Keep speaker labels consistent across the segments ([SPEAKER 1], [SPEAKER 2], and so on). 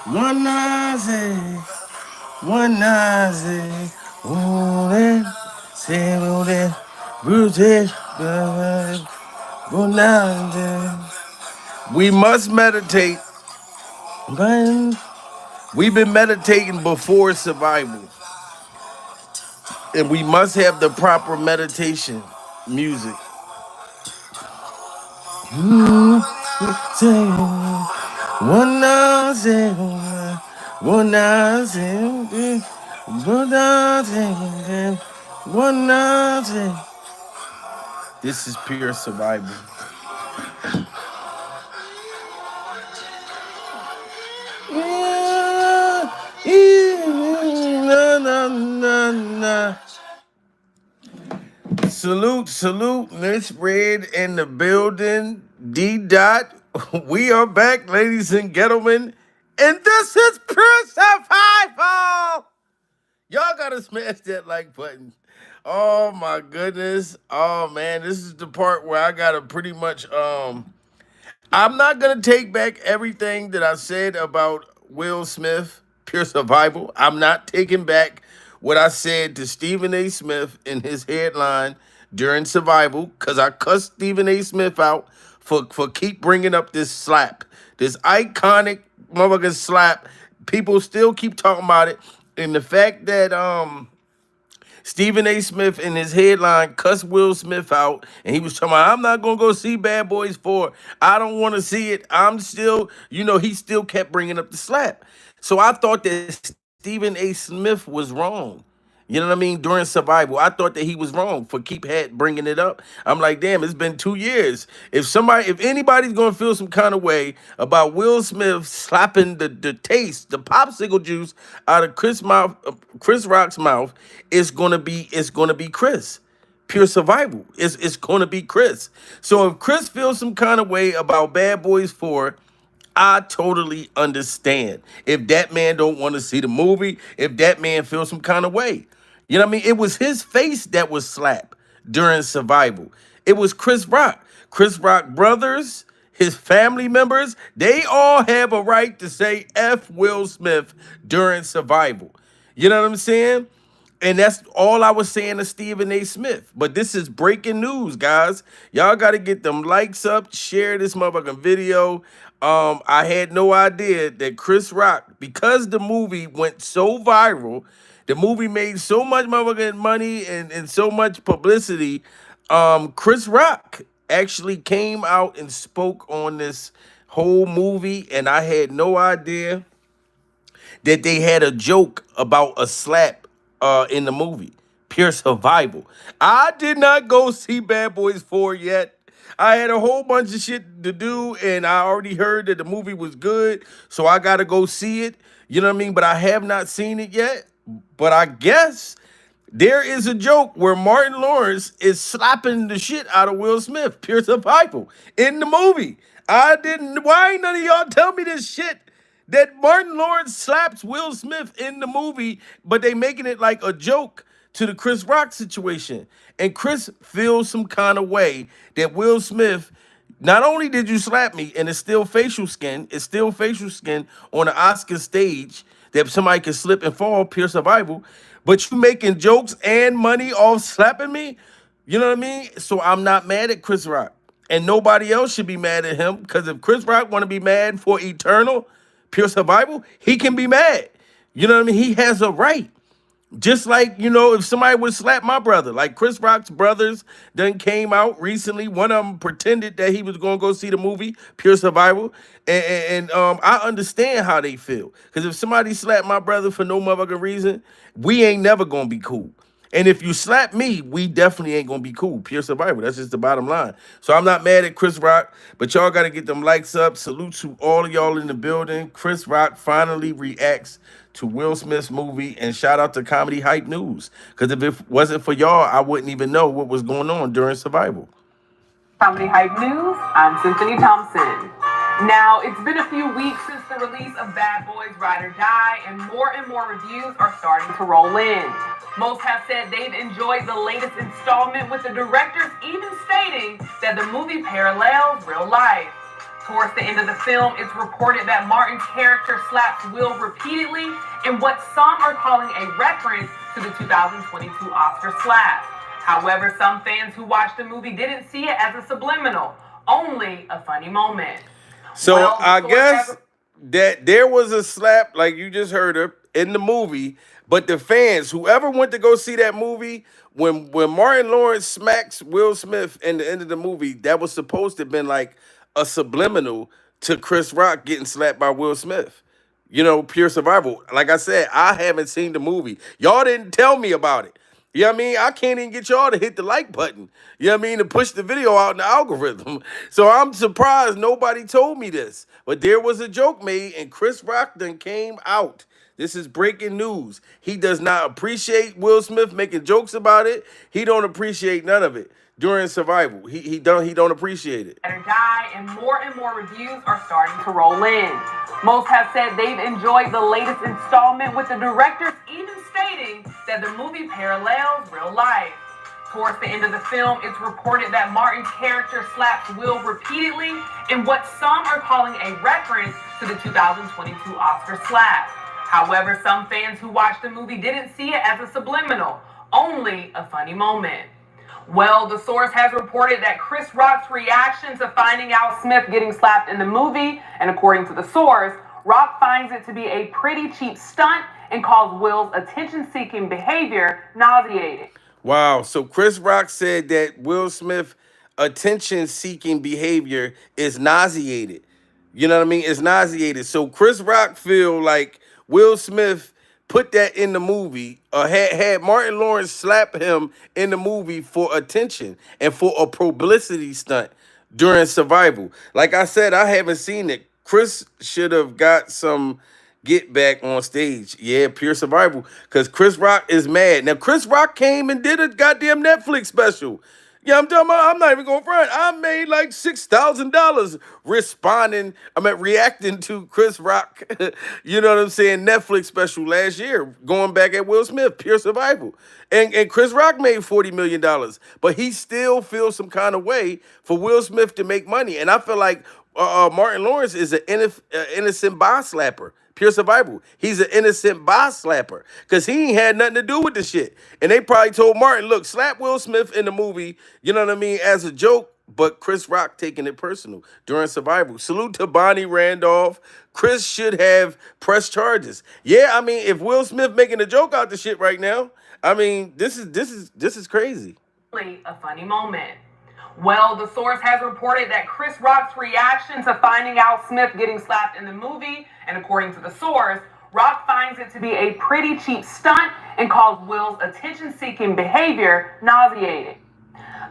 [SPEAKER 1] One Nazi, one Nazi, one Samuel, Brutish, one Nazi. We must meditate. Man, we've been meditating before survival, and we must have the proper meditation music. One Nazi, one Nazi, one Nazi, one Nazi. This is pure survival. Na, na, na, na. Salute, salute, Miss Red in the building. D Dot. We are back, ladies and gentlemen. And this is pure survival. Y'all gotta smash that like button. Oh my goodness. Oh man, this is the part where I gotta pretty much I'm not gonna take back everything that I said about Will Smith, pure survival. I'm not taking back what I said to Stephen A. Smith in his headline during survival, because I cussed Stephen A. Smith out for keep bringing up this slap, this iconic motherfucking slap. People still keep talking about it, and the fact that Stephen A. Smith in his headline cussed Will Smith out, and he was talking about, I'm not gonna go see Bad Boys 4. I don't want to see it. I'm still, he still kept bringing up the slap. So I thought that Stephen A. Smith was wrong. You know what I mean? During survival, I thought that he was wrong for keep bringing it up. I'm like, damn, it's been 2 years. If anybody's gonna feel some kind of way about Will Smith slapping the taste, the popsicle juice out of Chris Rock's mouth, it's gonna be Chris. Pure survival. It's gonna be Chris. So if Chris feels some kind of way about Bad Boys 4, I totally understand. If that man don't want to see the movie, if that man feels some kind of way. You know what I mean? It was his face that was slapped during survival. It was Chris Rock. Chris Rock brothers, his family members, they all have a right to say F Will Smith during survival. You know what I'm saying? And that's all I was saying to Stephen A. Smith. But this is breaking news, guys. Y'all got to get them likes up, share this motherfucking video. I had no idea that Chris Rock, because the movie went so viral, the movie made so much motherfucking money and so much publicity. Chris Rock actually came out and spoke on this whole movie, and I had no idea that they had a joke about a slap in the movie. Pure survival. I did not go see Bad Boys 4 yet. I had a whole bunch of shit to do, and I already heard that the movie was good, so I gotta go see it. You know what I mean? But I have not seen it yet. But I guess there is a joke where Martin Lawrence is slapping the shit out of Will Smith, pure survival, in the movie. I didn't. Why ain't none of y'all tell me this shit? That Martin Lawrence slaps Will Smith in the movie, but they making it like a joke to the Chris Rock situation. And Chris feels some kind of way that Will Smith, not only did you slap me, and it's still facial skin on the Oscar stage that somebody can slip and fall, pure survival, but you making jokes and money off slapping me? You know what I mean? So I'm not mad at Chris Rock. And nobody else should be mad at him, because if Chris Rock want to be mad for eternal, pure survival, he can be mad. You know what I mean? He has a right. Just like, if somebody would slap my brother, like Chris Rock's brothers done came out recently. One of them pretended that he was going to go see the movie, Pure Survival. And I understand how they feel. Because if somebody slapped my brother for no motherfucking reason, we ain't never going to be cool. And if you slap me, we definitely ain't gonna be cool. Pure survival. That's just the bottom line. So I'm not mad at Chris Rock, but y'all gotta get them likes up. Salute to all of y'all in the building. Chris Rock finally reacts to Will Smith's movie, and shout out to Comedy Hype News. Because if it wasn't for y'all, I wouldn't even know what was going on during survival.
[SPEAKER 2] Comedy Hype News, I'm Symphony Thompson. Now, it's been a few weeks since the release of Bad Boys Ride or Die, and more reviews are starting to roll in. Most have said they've enjoyed the latest installment, with the directors even stating that the movie parallels real life. Towards the end of the film, it's reported that Martin's character slaps Will repeatedly in what some are calling a reference to the 2022 Oscar slap. However, some fans who watched the movie didn't see it as a subliminal, only a funny moment.
[SPEAKER 1] So
[SPEAKER 2] Well,
[SPEAKER 1] I
[SPEAKER 2] the source
[SPEAKER 1] guess
[SPEAKER 2] has
[SPEAKER 1] that there was a slap, like you just heard her, in the movie, but the fans, whoever went to go see that movie, when Martin Lawrence smacks Will Smith in the end of the movie, that was supposed to have been like a subliminal to Chris Rock getting slapped by Will Smith. Pure survival. Like I said, I haven't seen the movie. Y'all didn't tell me about it. You know what I mean? I can't even get y'all to hit the like button. You know what I mean? To push the video out in the algorithm. So I'm surprised nobody told me this. But there was a joke made, and Chris Rock then came out. This is breaking news. He does not appreciate Will Smith making jokes about it. He don't appreciate none of it during survival. He don't appreciate it.
[SPEAKER 2] Die, and more reviews are starting to roll in. Most have said they've enjoyed the latest installment, with the directors even stating that the movie parallels real life. Towards the end of the film, it's reported that Martin's character slaps Will repeatedly in what some are calling a reference to the 2022 Oscar slap. However, some fans who watched the movie didn't see it as a subliminal, only a funny moment. Well, the source has reported that Chris Rock's reaction to finding out Smith getting slapped in the movie, and according to the source, Rock finds it to be a pretty cheap stunt and calls Will's attention-seeking behavior nauseating.
[SPEAKER 1] Wow. So Chris Rock said that Will Smith attention-seeking behavior is nauseated. You know what I mean? It's nauseated. So Chris Rock feel like Will Smith put that in the movie, had Martin Lawrence slap him in the movie for attention and for a publicity stunt during survival. Like I said, I haven't seen it. Chris should have got some get back on stage. Yeah, pure survival. Because Chris Rock is mad. Now, Chris Rock came and did a goddamn Netflix special. Yeah, I'm talking about, I'm not even going front. I made like $6,000 reacting to Chris Rock, you know what I'm saying, Netflix special last year, going back at Will Smith, pure survival. And Chris Rock made $40 million, but he still feels some kind of way for Will Smith to make money. And I feel like Martin Lawrence is an innocent boss slapper. Pure survival. He's an innocent boss slapper because he ain't had nothing to do with the shit. And they probably told Martin, look, slap Will Smith in the movie, you know what I mean, as a joke, but Chris Rock taking it personal during survival. Salute to Bonnie Randolph. Chris should have pressed charges. Yeah, I mean, if Will Smith making a joke out the shit right now, I mean, this is crazy.
[SPEAKER 2] A funny moment. Well, the source has reported that Chris Rock's reaction to finding out Smith getting slapped in the movie, and according to the source, Rock finds it to be a pretty cheap stunt and calls Will's attention-seeking behavior nauseating.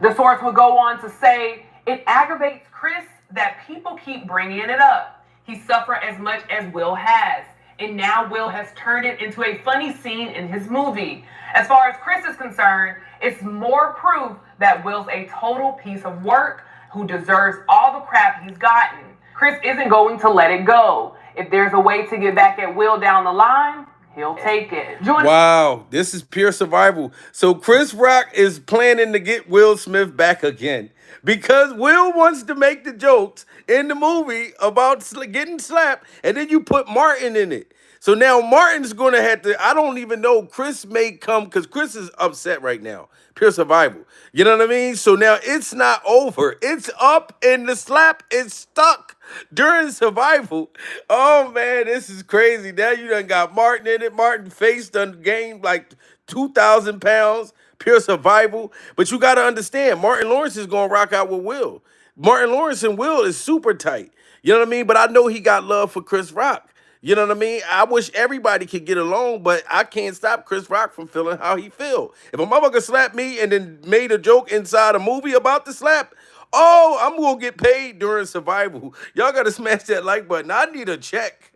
[SPEAKER 2] The source would go on to say, it aggravates Chris that people keep bringing it up. He suffered as much as Will has, and now Will has turned it into a funny scene in his movie. As far as Chris is concerned, it's more proof that Will's a total piece of work who deserves all the crap he's gotten. Chris isn't going to let it go. If there's a way to get back at Will down the line, he'll take it.
[SPEAKER 1] Wow, this is pure survival. So Chris Rock is planning to get Will Smith back again because Will wants to make the jokes in the movie about getting slapped, and then you put Martin in it. So now Martin's going to have to, I don't even know, Chris may come, because Chris is upset right now. Pure survival. You know what I mean? So now it's not over. It's up, and the slap is stuck during survival. Oh, man, this is crazy. Now you done got Martin in it. Martin face done gained like 2,000 pounds. Pure survival. But you got to understand, Martin Lawrence is going to rock out with Will. Martin Lawrence and Will is super tight. You know what I mean? But I know he got love for Chris Rock. You know what I mean? I wish everybody could get along, but I can't stop Chris Rock from feeling how he feel. If a motherfucker slapped me and then made a joke inside a movie about the slap, oh, I'm going to get paid during survival. Y'all got to smash that like button. I need a check.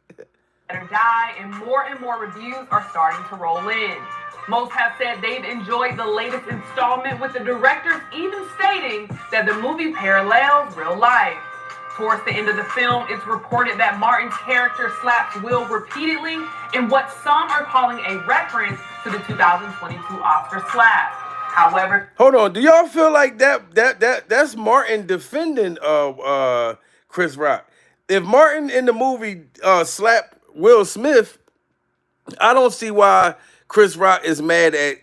[SPEAKER 2] Die, and more reviews are starting to roll in. Most have said they've enjoyed the latest installment, with the directors even stating that the movie parallels real life. Towards the end of the film, it's reported that Martin's character slaps Will repeatedly in what some are calling a reference to the 2022 Oscar slap. However,
[SPEAKER 1] hold on, do y'all feel like that's Martin defending Chris Rock. If Martin in the movie slapped Will Smith, I don't see why Chris Rock is mad at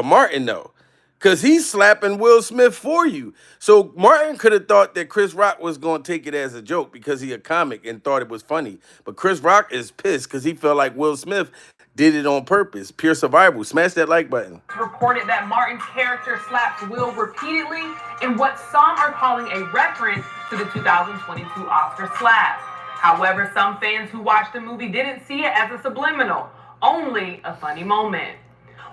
[SPEAKER 1] Martin though, because he's slapping Will Smith for you. So Martin could have thought that Chris Rock was going to take it as a joke because he a comic and thought it was funny. But Chris Rock is pissed because he felt like Will Smith did it on purpose. Pure survival. Smash that like button.
[SPEAKER 2] Reported that Martin's character slaps Will repeatedly in what some are calling a reference to the 2022 Oscar slap. However, some fans who watched the movie didn't see it as a subliminal, only a funny moment.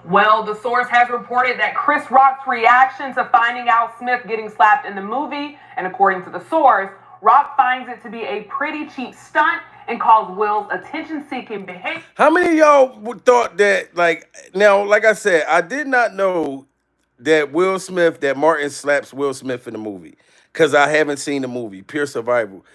[SPEAKER 2] Well, the source has reported that Chris Rock's reaction to finding out Smith getting slapped in the movie, and according to the source, Rock finds it to be a pretty cheap stunt and calls Will's attention-seeking behavior.
[SPEAKER 1] How many of y'all thought that, now, like I said, I did not know that Martin slaps Will Smith in the movie because I haven't seen the movie, Pure Survival.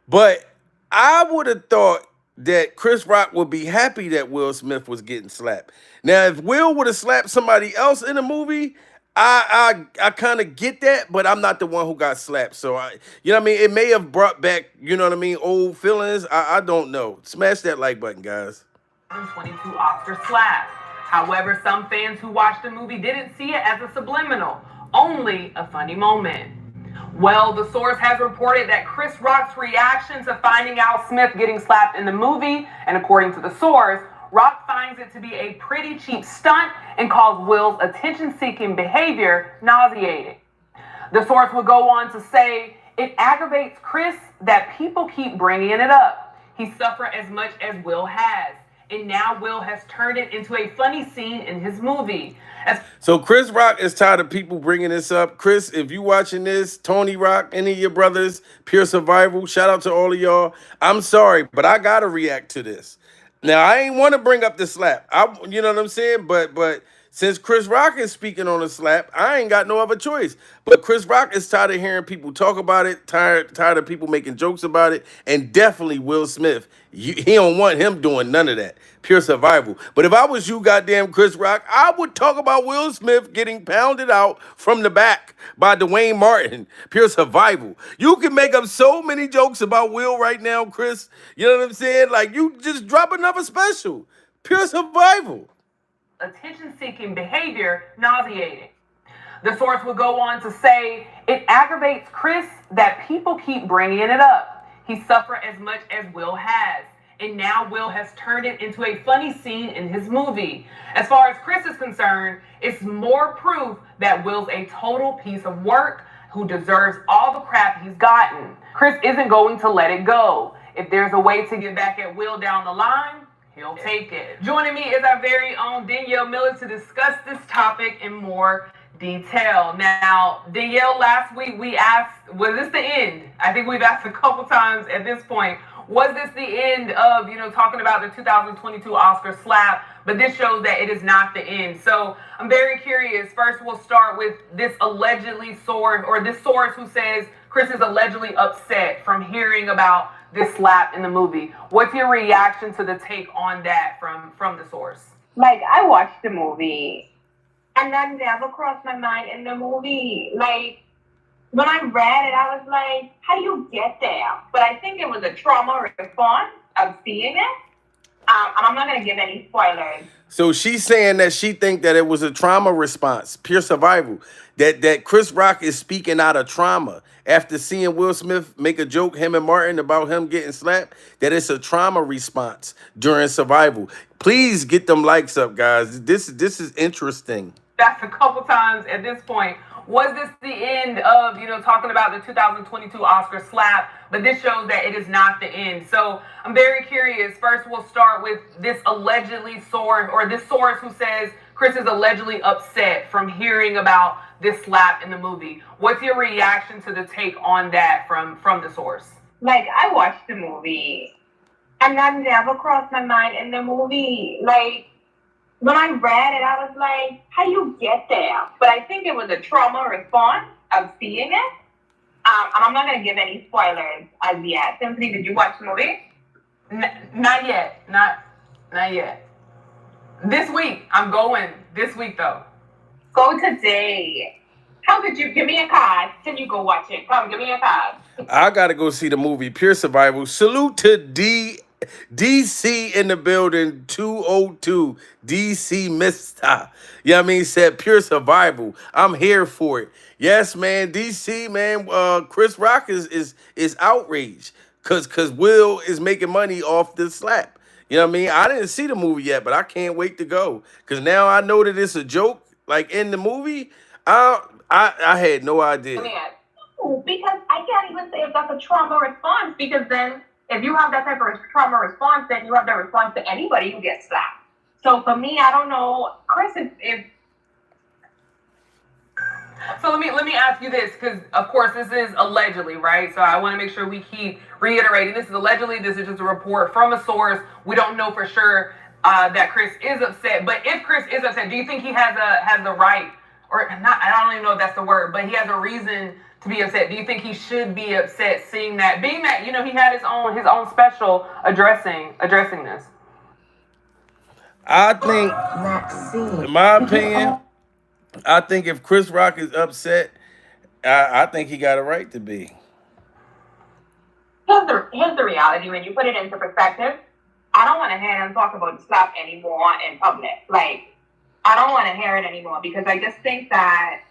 [SPEAKER 1] But I would have thought that Chris Rock would be happy that Will Smith was getting slapped. Now, if Will would have slapped somebody else in the movie, I kind of get that, but I'm not the one who got slapped. So, you know what I mean? It may have brought back, you know what I mean, old feelings. I don't know. Smash that like button, guys.
[SPEAKER 2] 2022 Oscar slap. However, some fans who watched the movie didn't see it as a subliminal, only a funny moment. Well, the source has reported that Chris Rock's reaction to finding out Smith getting slapped in the movie, and according to the source, Rock finds it to be a pretty cheap stunt and calls Will's attention-seeking behavior nauseating. The source would go on to say, it aggravates Chris that people keep bringing it up. He suffered as much as Will has, and now Will has turned it into a funny scene in his movie.
[SPEAKER 1] So Chris Rock is tired of people bringing this up. Chris, if you watching this, Tony Rock, any of your brothers, Pure Survival, shout out to all of y'all. I'm sorry, but I got to react to this. Now, I ain't want to bring up the slap. You know what I'm saying? But since Chris Rock is speaking on the slap, I ain't got no other choice. But Chris Rock is tired of hearing people talk about it, tired of people making jokes about it, and definitely Will Smith. He don't want him doing none of that. Pure survival. But if I was you, goddamn Chris Rock, I would talk about Will Smith getting pounded out from the back by Dwayne Martin. Pure survival. You can make up so many jokes about Will right now, Chris. You know what I'm saying? Like, you just drop another special. Pure survival.
[SPEAKER 2] Attention-seeking behavior nauseating. The source would go on to say, it aggravates Chris that people keep bringing it up. He suffered as much as Will has, and now Will has turned it into a funny scene in his movie. As far as Chris is concerned, it's more proof that Will's a total piece of work who deserves all the crap he's gotten. Chris isn't going to let it go. If there's a way to get back at Will down the line, he'll take it. Joining me is our very own Danielle Miller to discuss this topic in more detail. Now, Danielle, last week we asked, was this the end? I think we've asked a couple times at this point, was this the end of, talking about the 2022 Oscar slap? But this shows that it is not the end. So I'm very curious. First, we'll start with this source who says Chris is allegedly upset from hearing about this slap in the movie. What's your reaction to the take on that from the source?
[SPEAKER 3] Like, I watched the movie, and that never crossed my mind in the movie. Like, when I read it, I was like, how do you get there? But I think it was a trauma response of seeing it. And I'm not going to give any spoilers.
[SPEAKER 1] So she's saying that she think that it was a trauma response, pure survival. That Chris Rock is speaking out of trauma after seeing Will Smith make a joke, him and Martin, about him getting slapped, that it's a trauma response during survival. Please get them likes up, guys. This is interesting.
[SPEAKER 2] That's a couple times at this point. Was this the end of, talking about the 2022 Oscar slap? But this shows that it is not the end. So I'm very curious. First, we'll start with this source who says Chris is allegedly upset from hearing about this slap in the movie. What's your reaction to the take on that from the source?
[SPEAKER 3] Like, I watched the movie, and that never crossed my mind in the movie. Like, when I read it, I was like, how do you get there? But I think it was a trauma response of seeing it. And I'm not going to give any spoilers as yet. Simply, did you watch the movie?
[SPEAKER 2] Not yet. Not yet. This week. I'm going this week, though.
[SPEAKER 3] Go today. How could you give me a card? Can you go watch it? Come, give me a card.
[SPEAKER 1] I gotta go see the movie Pure Survival. Salute to DC in the building 202 DC Mister. You know what I mean? Said Pure Survival. I'm here for it. Yes, man. DC, man. Chris Rock is outraged because Will is making money off this slap. You know what I mean? I didn't see the movie yet, but I can't wait to go because now I know that it's a joke. Like in the movie, I had no idea.
[SPEAKER 3] Because I can't even say if that's a trauma response, because then if you have that type of trauma response, then you have the response to anybody who gets slapped. So for me, I don't know, Chris, if
[SPEAKER 2] So let me ask you this, because of course this is allegedly, right? So I want to make sure we keep reiterating this is allegedly. This is just a report from a source. We don't know for sure that Chris is upset. But if Chris is upset, do you think he has the right, or not? I don't even know if that's the word, but he has a reason to be upset. Do you think he should be upset seeing that, being that he had his own special addressing this?
[SPEAKER 1] I think, in my opinion, I think if Chris Rock is upset, I think he got a right to be.
[SPEAKER 3] here's the reality when you put it into perspective. I don't want to hear them talk about the slap anymore in public. Like, I don't want to hear it anymore because I just think that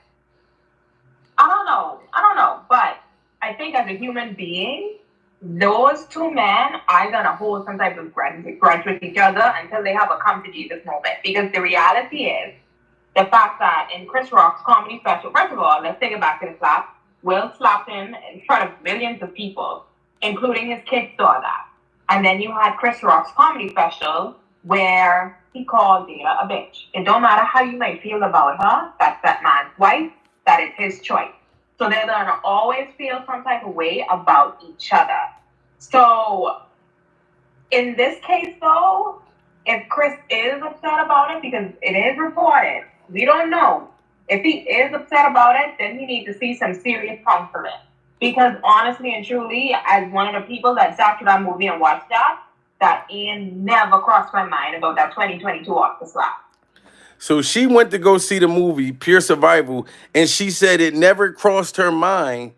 [SPEAKER 3] I don't know, but I think as a human being, those two men are gonna hold some type of grudge with each other until they have a come to Jesus moment. Because the reality is the fact that in Chris Rock's comedy special, first of all, let's take it back to the slap. Will slapped him in front of millions of people, including his kids saw that. And then you had Chris Rock's comedy special where he called Dana a bitch. It don't matter how you might feel about her, that's that man's wife, that is his choice. So they're gonna always feel some type of way about each other. So in this case though, if Chris is upset about it, because it is reported, we don't know. If he is upset about it, then he needs to see some serious counseling. Because honestly and truly, as one of the people that sat through that movie and watched that Ian never crossed my mind about that 2022 Oscar slap.
[SPEAKER 1] So she went to go see the movie Pure Survival, and she said it never crossed her mind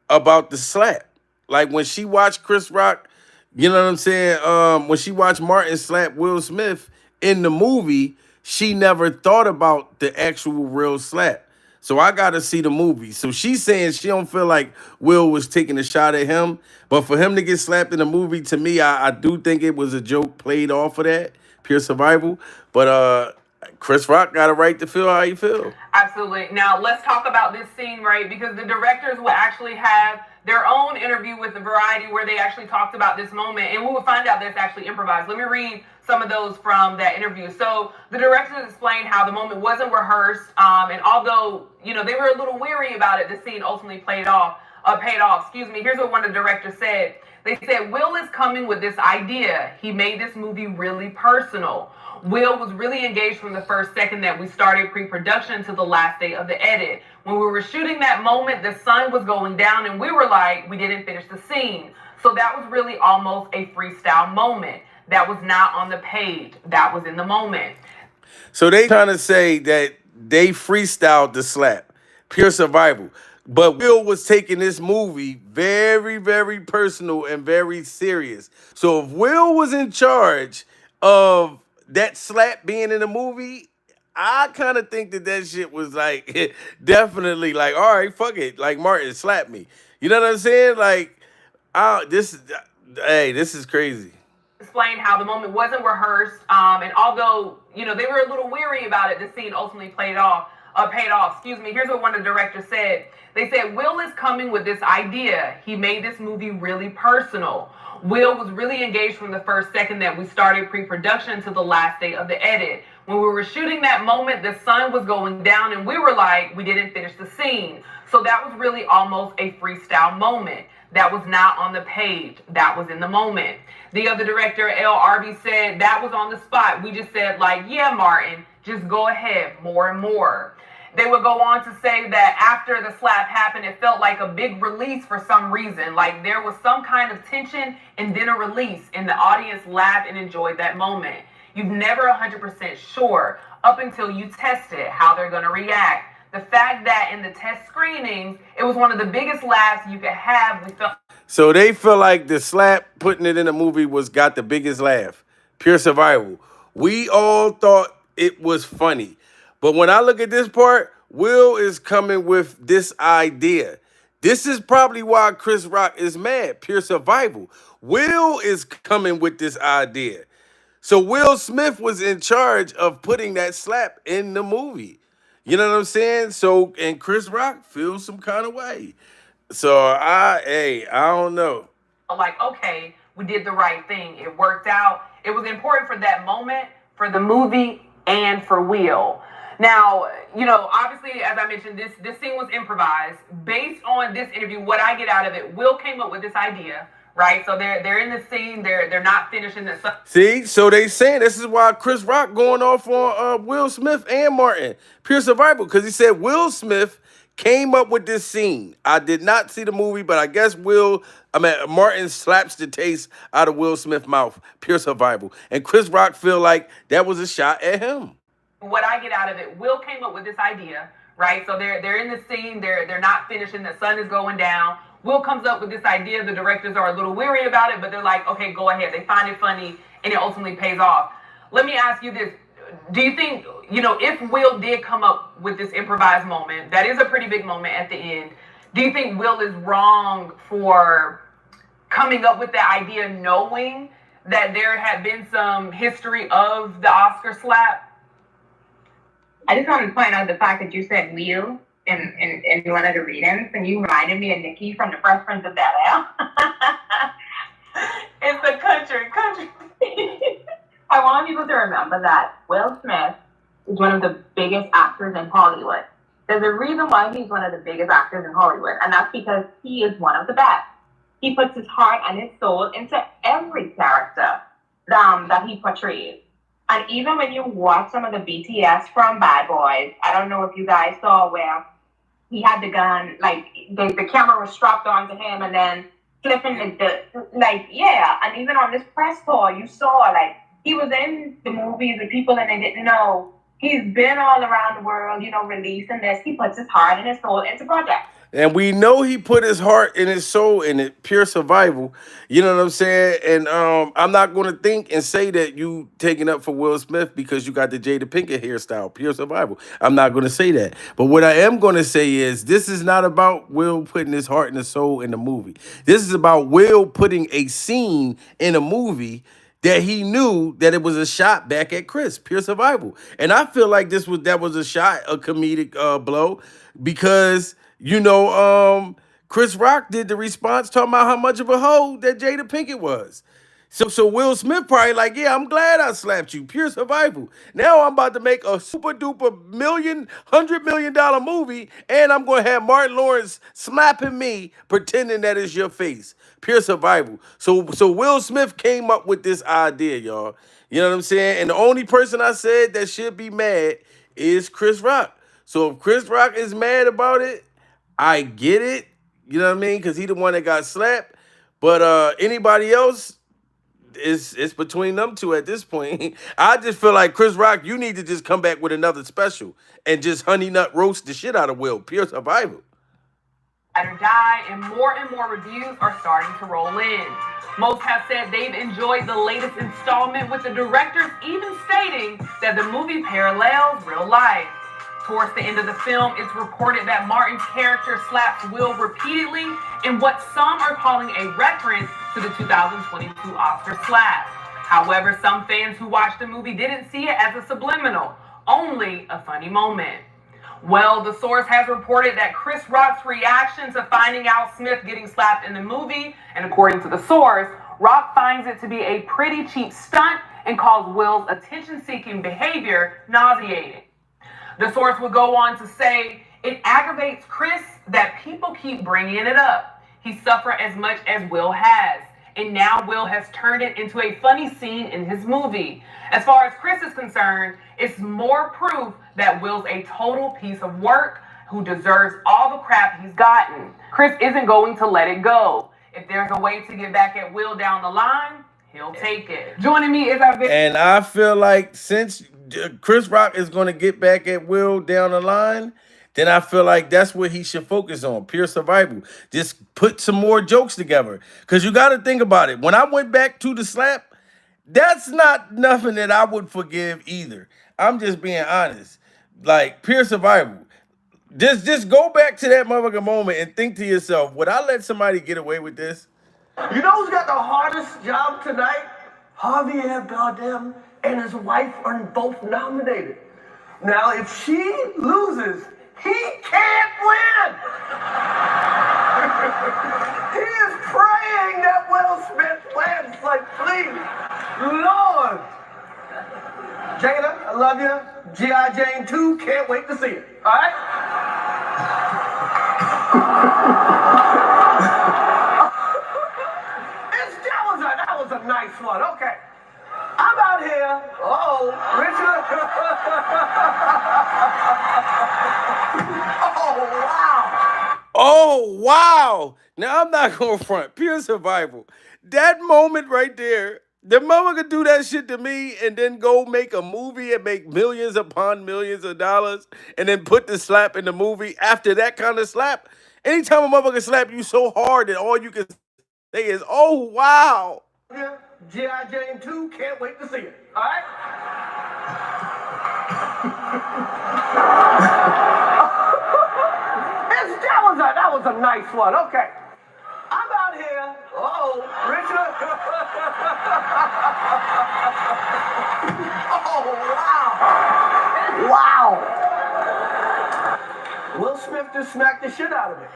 [SPEAKER 1] about the slap. Like when she watched Chris Rock, you know what I'm saying? When she watched Martin slap Will Smith in the movie, she never thought about the actual real slap. So I got to see the movie. So she's saying she don't feel like Will was taking a shot at him. But for him to get slapped in the movie, to me, I do think it was a joke played off of that, Pure Survival. But Chris Rock got a right to feel how he feel.
[SPEAKER 2] Absolutely. Now, let's talk about this scene, right? Because the directors will actually have their own interview with the Variety where they actually talked about this moment, and we will find out that it's actually improvised. Let me read some of those from that interview. So the directors explained how the moment wasn't rehearsed, and although, they were a little weary about it, the scene ultimately paid off. Here's what one of the directors said. They said, Will is coming with this idea. He made this movie really personal. Will was really engaged from the first second that we started pre-production to the last day of the edit. When we were shooting that moment, the sun was going down and we were like, we didn't finish the scene. So that was really almost a freestyle moment. That was not on the page. That was in the moment.
[SPEAKER 1] So they trying to say that they freestyled the slap, Pure Survival. But Will was taking this movie very, very personal and very serious. So if Will was in charge of that slap being in the movie, I kind of think that shit was like definitely like, all right, fuck it, like Martin slapped me. You know what I'm saying? Like, this is crazy.
[SPEAKER 2] Explain how the moment wasn't rehearsed, and although they were a little weary about it, the scene ultimately paid off. Here's what one of the directors said. They said, Will is coming with this idea. He made this movie really personal. Will was really engaged from the first second that we started pre-production to the last day of the edit. When we were shooting that moment, the sun was going down and we were like, we didn't finish the scene. So that was really almost a freestyle moment. That was not on the page. That was in the moment. The other director, L. Arby, said that was on the spot. We just said like, yeah, Martin, just go ahead, more and more. They would go on to say that after the slap happened, it felt like a big release for some reason. Like there was some kind of tension and then a release, and the audience laughed and enjoyed that moment. You're never 100% sure up until you test it, how they're going to react. The fact that in the test screenings, it was one of the biggest laughs you could have, we felt.
[SPEAKER 1] So they feel like the slap putting it in the movie was got the biggest laugh. Pure survival. We all thought it was funny. But when I look at this part, Will is coming with this idea. This is probably why Chris Rock is mad. Pure survival. Will is coming with this idea. So Will Smith was in charge of putting that slap in the movie. You know what I'm saying? So, and Chris Rock feels some kind of way. So I don't know.
[SPEAKER 2] Like, okay, we did the right thing. It worked out. It was important for that moment, for the movie, and for Will. Now, obviously, as I mentioned, this scene was improvised. Based on this interview, what I get out of it, Will came up with this idea, right? So they're in the scene. They're not finishing this.
[SPEAKER 1] See, so they saying this is why Chris Rock going off on Will Smith and Martin. Pure survival, because he said Will Smith came up with this scene. I did not see the movie, but I guess Martin slaps the taste out of Will Smith's mouth. Pure survival. And Chris Rock feel like that was a shot at him.
[SPEAKER 2] What I get out of it, Will came up with this idea, right? So they're in the scene, they're not finishing, the sun is going down. Will comes up with this idea. The directors are a little weary about it, but they're like, okay, go ahead. They find it funny, and it ultimately pays off. Let me ask you this. Do you think, if Will did come up with this improvised moment, that is a pretty big moment at the end, do you think Will is wrong for coming up with the idea knowing that there had been some history of the Oscar slap?
[SPEAKER 3] I just wanted to point out the fact that you said Will in one of the readings, and you reminded me of Nikki from the Fresh Prince of Bel-Air.
[SPEAKER 2] It's the country.
[SPEAKER 3] I want people to remember that Will Smith is one of the biggest actors in Hollywood. There's a reason why he's one of the biggest actors in Hollywood, and that's because he is one of the best. He puts his heart and his soul into every character that he portrays. And even when you watch some of the BTS from Bad Boys, I don't know if you guys saw where he had the gun, like the camera was strapped onto him and then flipping and even on this press tour, you saw he was in the movies with people and they didn't know. He's been all around the world, releasing this. He puts his heart and his soul into projects.
[SPEAKER 1] And we know he put his heart and his soul in it, pure survival. You know what I'm saying? And I'm not going to think and say that you taking up for Will Smith because you got the Jada Pinkett hairstyle, pure survival. I'm not going to say that. But what I am going to say is this is not about Will putting his heart and his soul in the movie. This is about Will putting a scene in a movie that he knew that it was a shot back at Chris, pure survival. And I feel like that was a shot, a comedic blow, because Chris Rock did the response talking about how much of a hoe that Jada Pinkett was. So Will Smith probably like, yeah, I'm glad I slapped you. Pure survival. Now I'm about to make a super duper $100 million movie, and I'm going to have Martin Lawrence slapping me, pretending that it's your face. Pure survival. So Will Smith came up with this idea, y'all. You know what I'm saying? And the only person I said that should be mad is Chris Rock. So if Chris Rock is mad about it, I get it, you know what I mean? Because he the one that got slapped. But anybody else, it's between them two at this point. I just feel like Chris Rock, you need to just come back with another special and just honey nut roast the shit out of Will. Pure survival.
[SPEAKER 2] Die, and more reviews are starting to roll in. Most have said they've enjoyed the latest installment, with the directors even stating that the movie parallels real life. Towards the end of the film, it's reported that Martin's character slaps Will repeatedly in what some are calling a reference to the 2022 Oscar slap. However, some fans who watched the movie didn't see it as a subliminal, only a funny moment. Well, the source has reported that Chris Rock's reaction to finding out Smith getting slapped in the movie, and according to the source, Rock finds it to be a pretty cheap stunt and calls Will's attention-seeking behavior nauseating. The source would go on to say, it aggravates Chris that people keep bringing it up. He suffered as much as Will has, and now Will has turned it into a funny scene in his movie. As far as Chris is concerned, it's more proof that Will's a total piece of work who deserves all the crap he's gotten. Chris isn't going to let it go. If there's a way to get back at Will down the line, he'll take it. Joining me is our
[SPEAKER 1] And I feel like since Chris Rock is going to get back at Will down the line, then I feel like that's what he should focus on, pure survival. Just put some more jokes together. Because you got to think about it. When I went back to the slap, that's not nothing that I would forgive either. I'm just being honest. Like, pure survival. Just go back to that motherfucking moment and think to yourself, would I let somebody get away with this?
[SPEAKER 4] You know who's got the hardest job tonight? Javier Bardem and his wife are both nominated. Now, if she loses, he can't win. He is praying that Will Smith wins. Like, please, Lord. Jada, I love you. G.I. Jane 2, can't wait to see it. All right? That was a nice one. Okay. I'm out here. Oh, Richard. Oh, wow.
[SPEAKER 1] Oh, wow. Now, I'm not going to front. Pure survival. That moment right there, the mother could do that shit to me and then go make a movie and make millions upon millions of dollars and then put the slap in the movie after that kind of slap. Anytime a motherfucker slap you so hard that all you can say is, oh, wow.
[SPEAKER 4] Yeah, G.I. Jane 2, can't wait to see it. All right? That was a nice one. Okay. I'm out here. Oh, Richard. Oh, wow. Wow. Will Smith just smacked the shit out of me.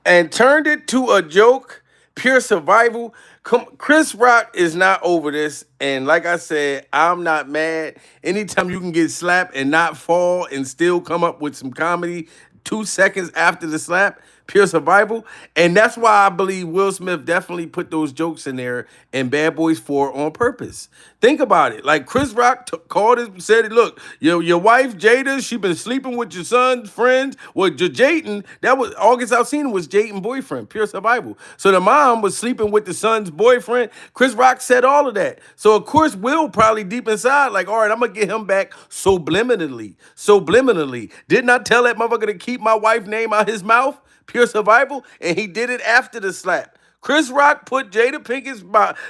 [SPEAKER 1] And turned it to a joke. Pure survival. Chris Rock is not over this. And like I said, I'm not mad. Anytime you can get slapped and not fall and still come up with some comedy 2 seconds after the slap, pure survival. And that's why I believe Will Smith definitely put those jokes in there in Bad Boys 4 on purpose. Think about it. Like, Chris Rock called it, said, look, your wife, Jada, she been sleeping with your son's friends. Well, Jayden, that was, August Alsina was Jayden's boyfriend, pure survival. So the mom was sleeping with the son's boyfriend. Chris Rock said all of that. So, of course, Will probably deep inside, like, all right, I'm going to get him back subliminally. Didn't I tell that motherfucker to keep my wife's name out his mouth? Pure survival. And he did it after the slap. Chris Rock put Jada Pinkett's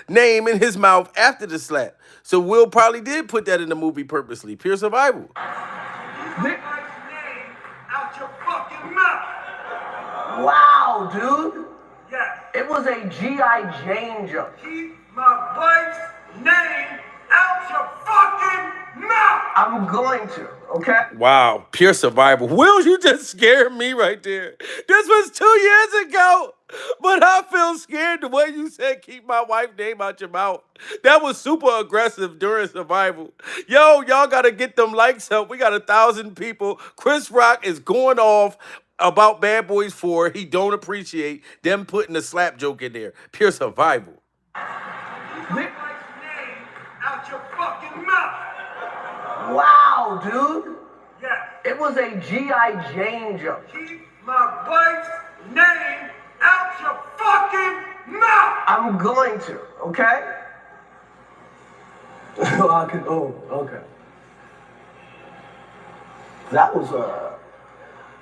[SPEAKER 1] name in his mouth after the slap. So Will probably did put that in the movie purposely. Pure survival.
[SPEAKER 4] Out your fucking mouth. Wow, dude. Yeah. It was a G.I. Jane joke. Keep my wife's name out your fucking mouth. I'm going to, okay?
[SPEAKER 1] Wow, pure survival. Will, you just scared me right there. This was 2 years ago. But I feel scared the way you said keep my wife's name out your mouth. That was super aggressive during survival. Yo, y'all got to get them likes up. We got 1,000 people. Chris Rock is going off about Bad Boys 4. He don't appreciate them putting a slap joke in there. Pure survival.
[SPEAKER 4] Keep my wife's name out your fucking mouth. Wow, dude. Yeah. It was a G.I. Jane joke. Keep my wife's name out your fucking mouth! I'm going to, okay? Okay. That was a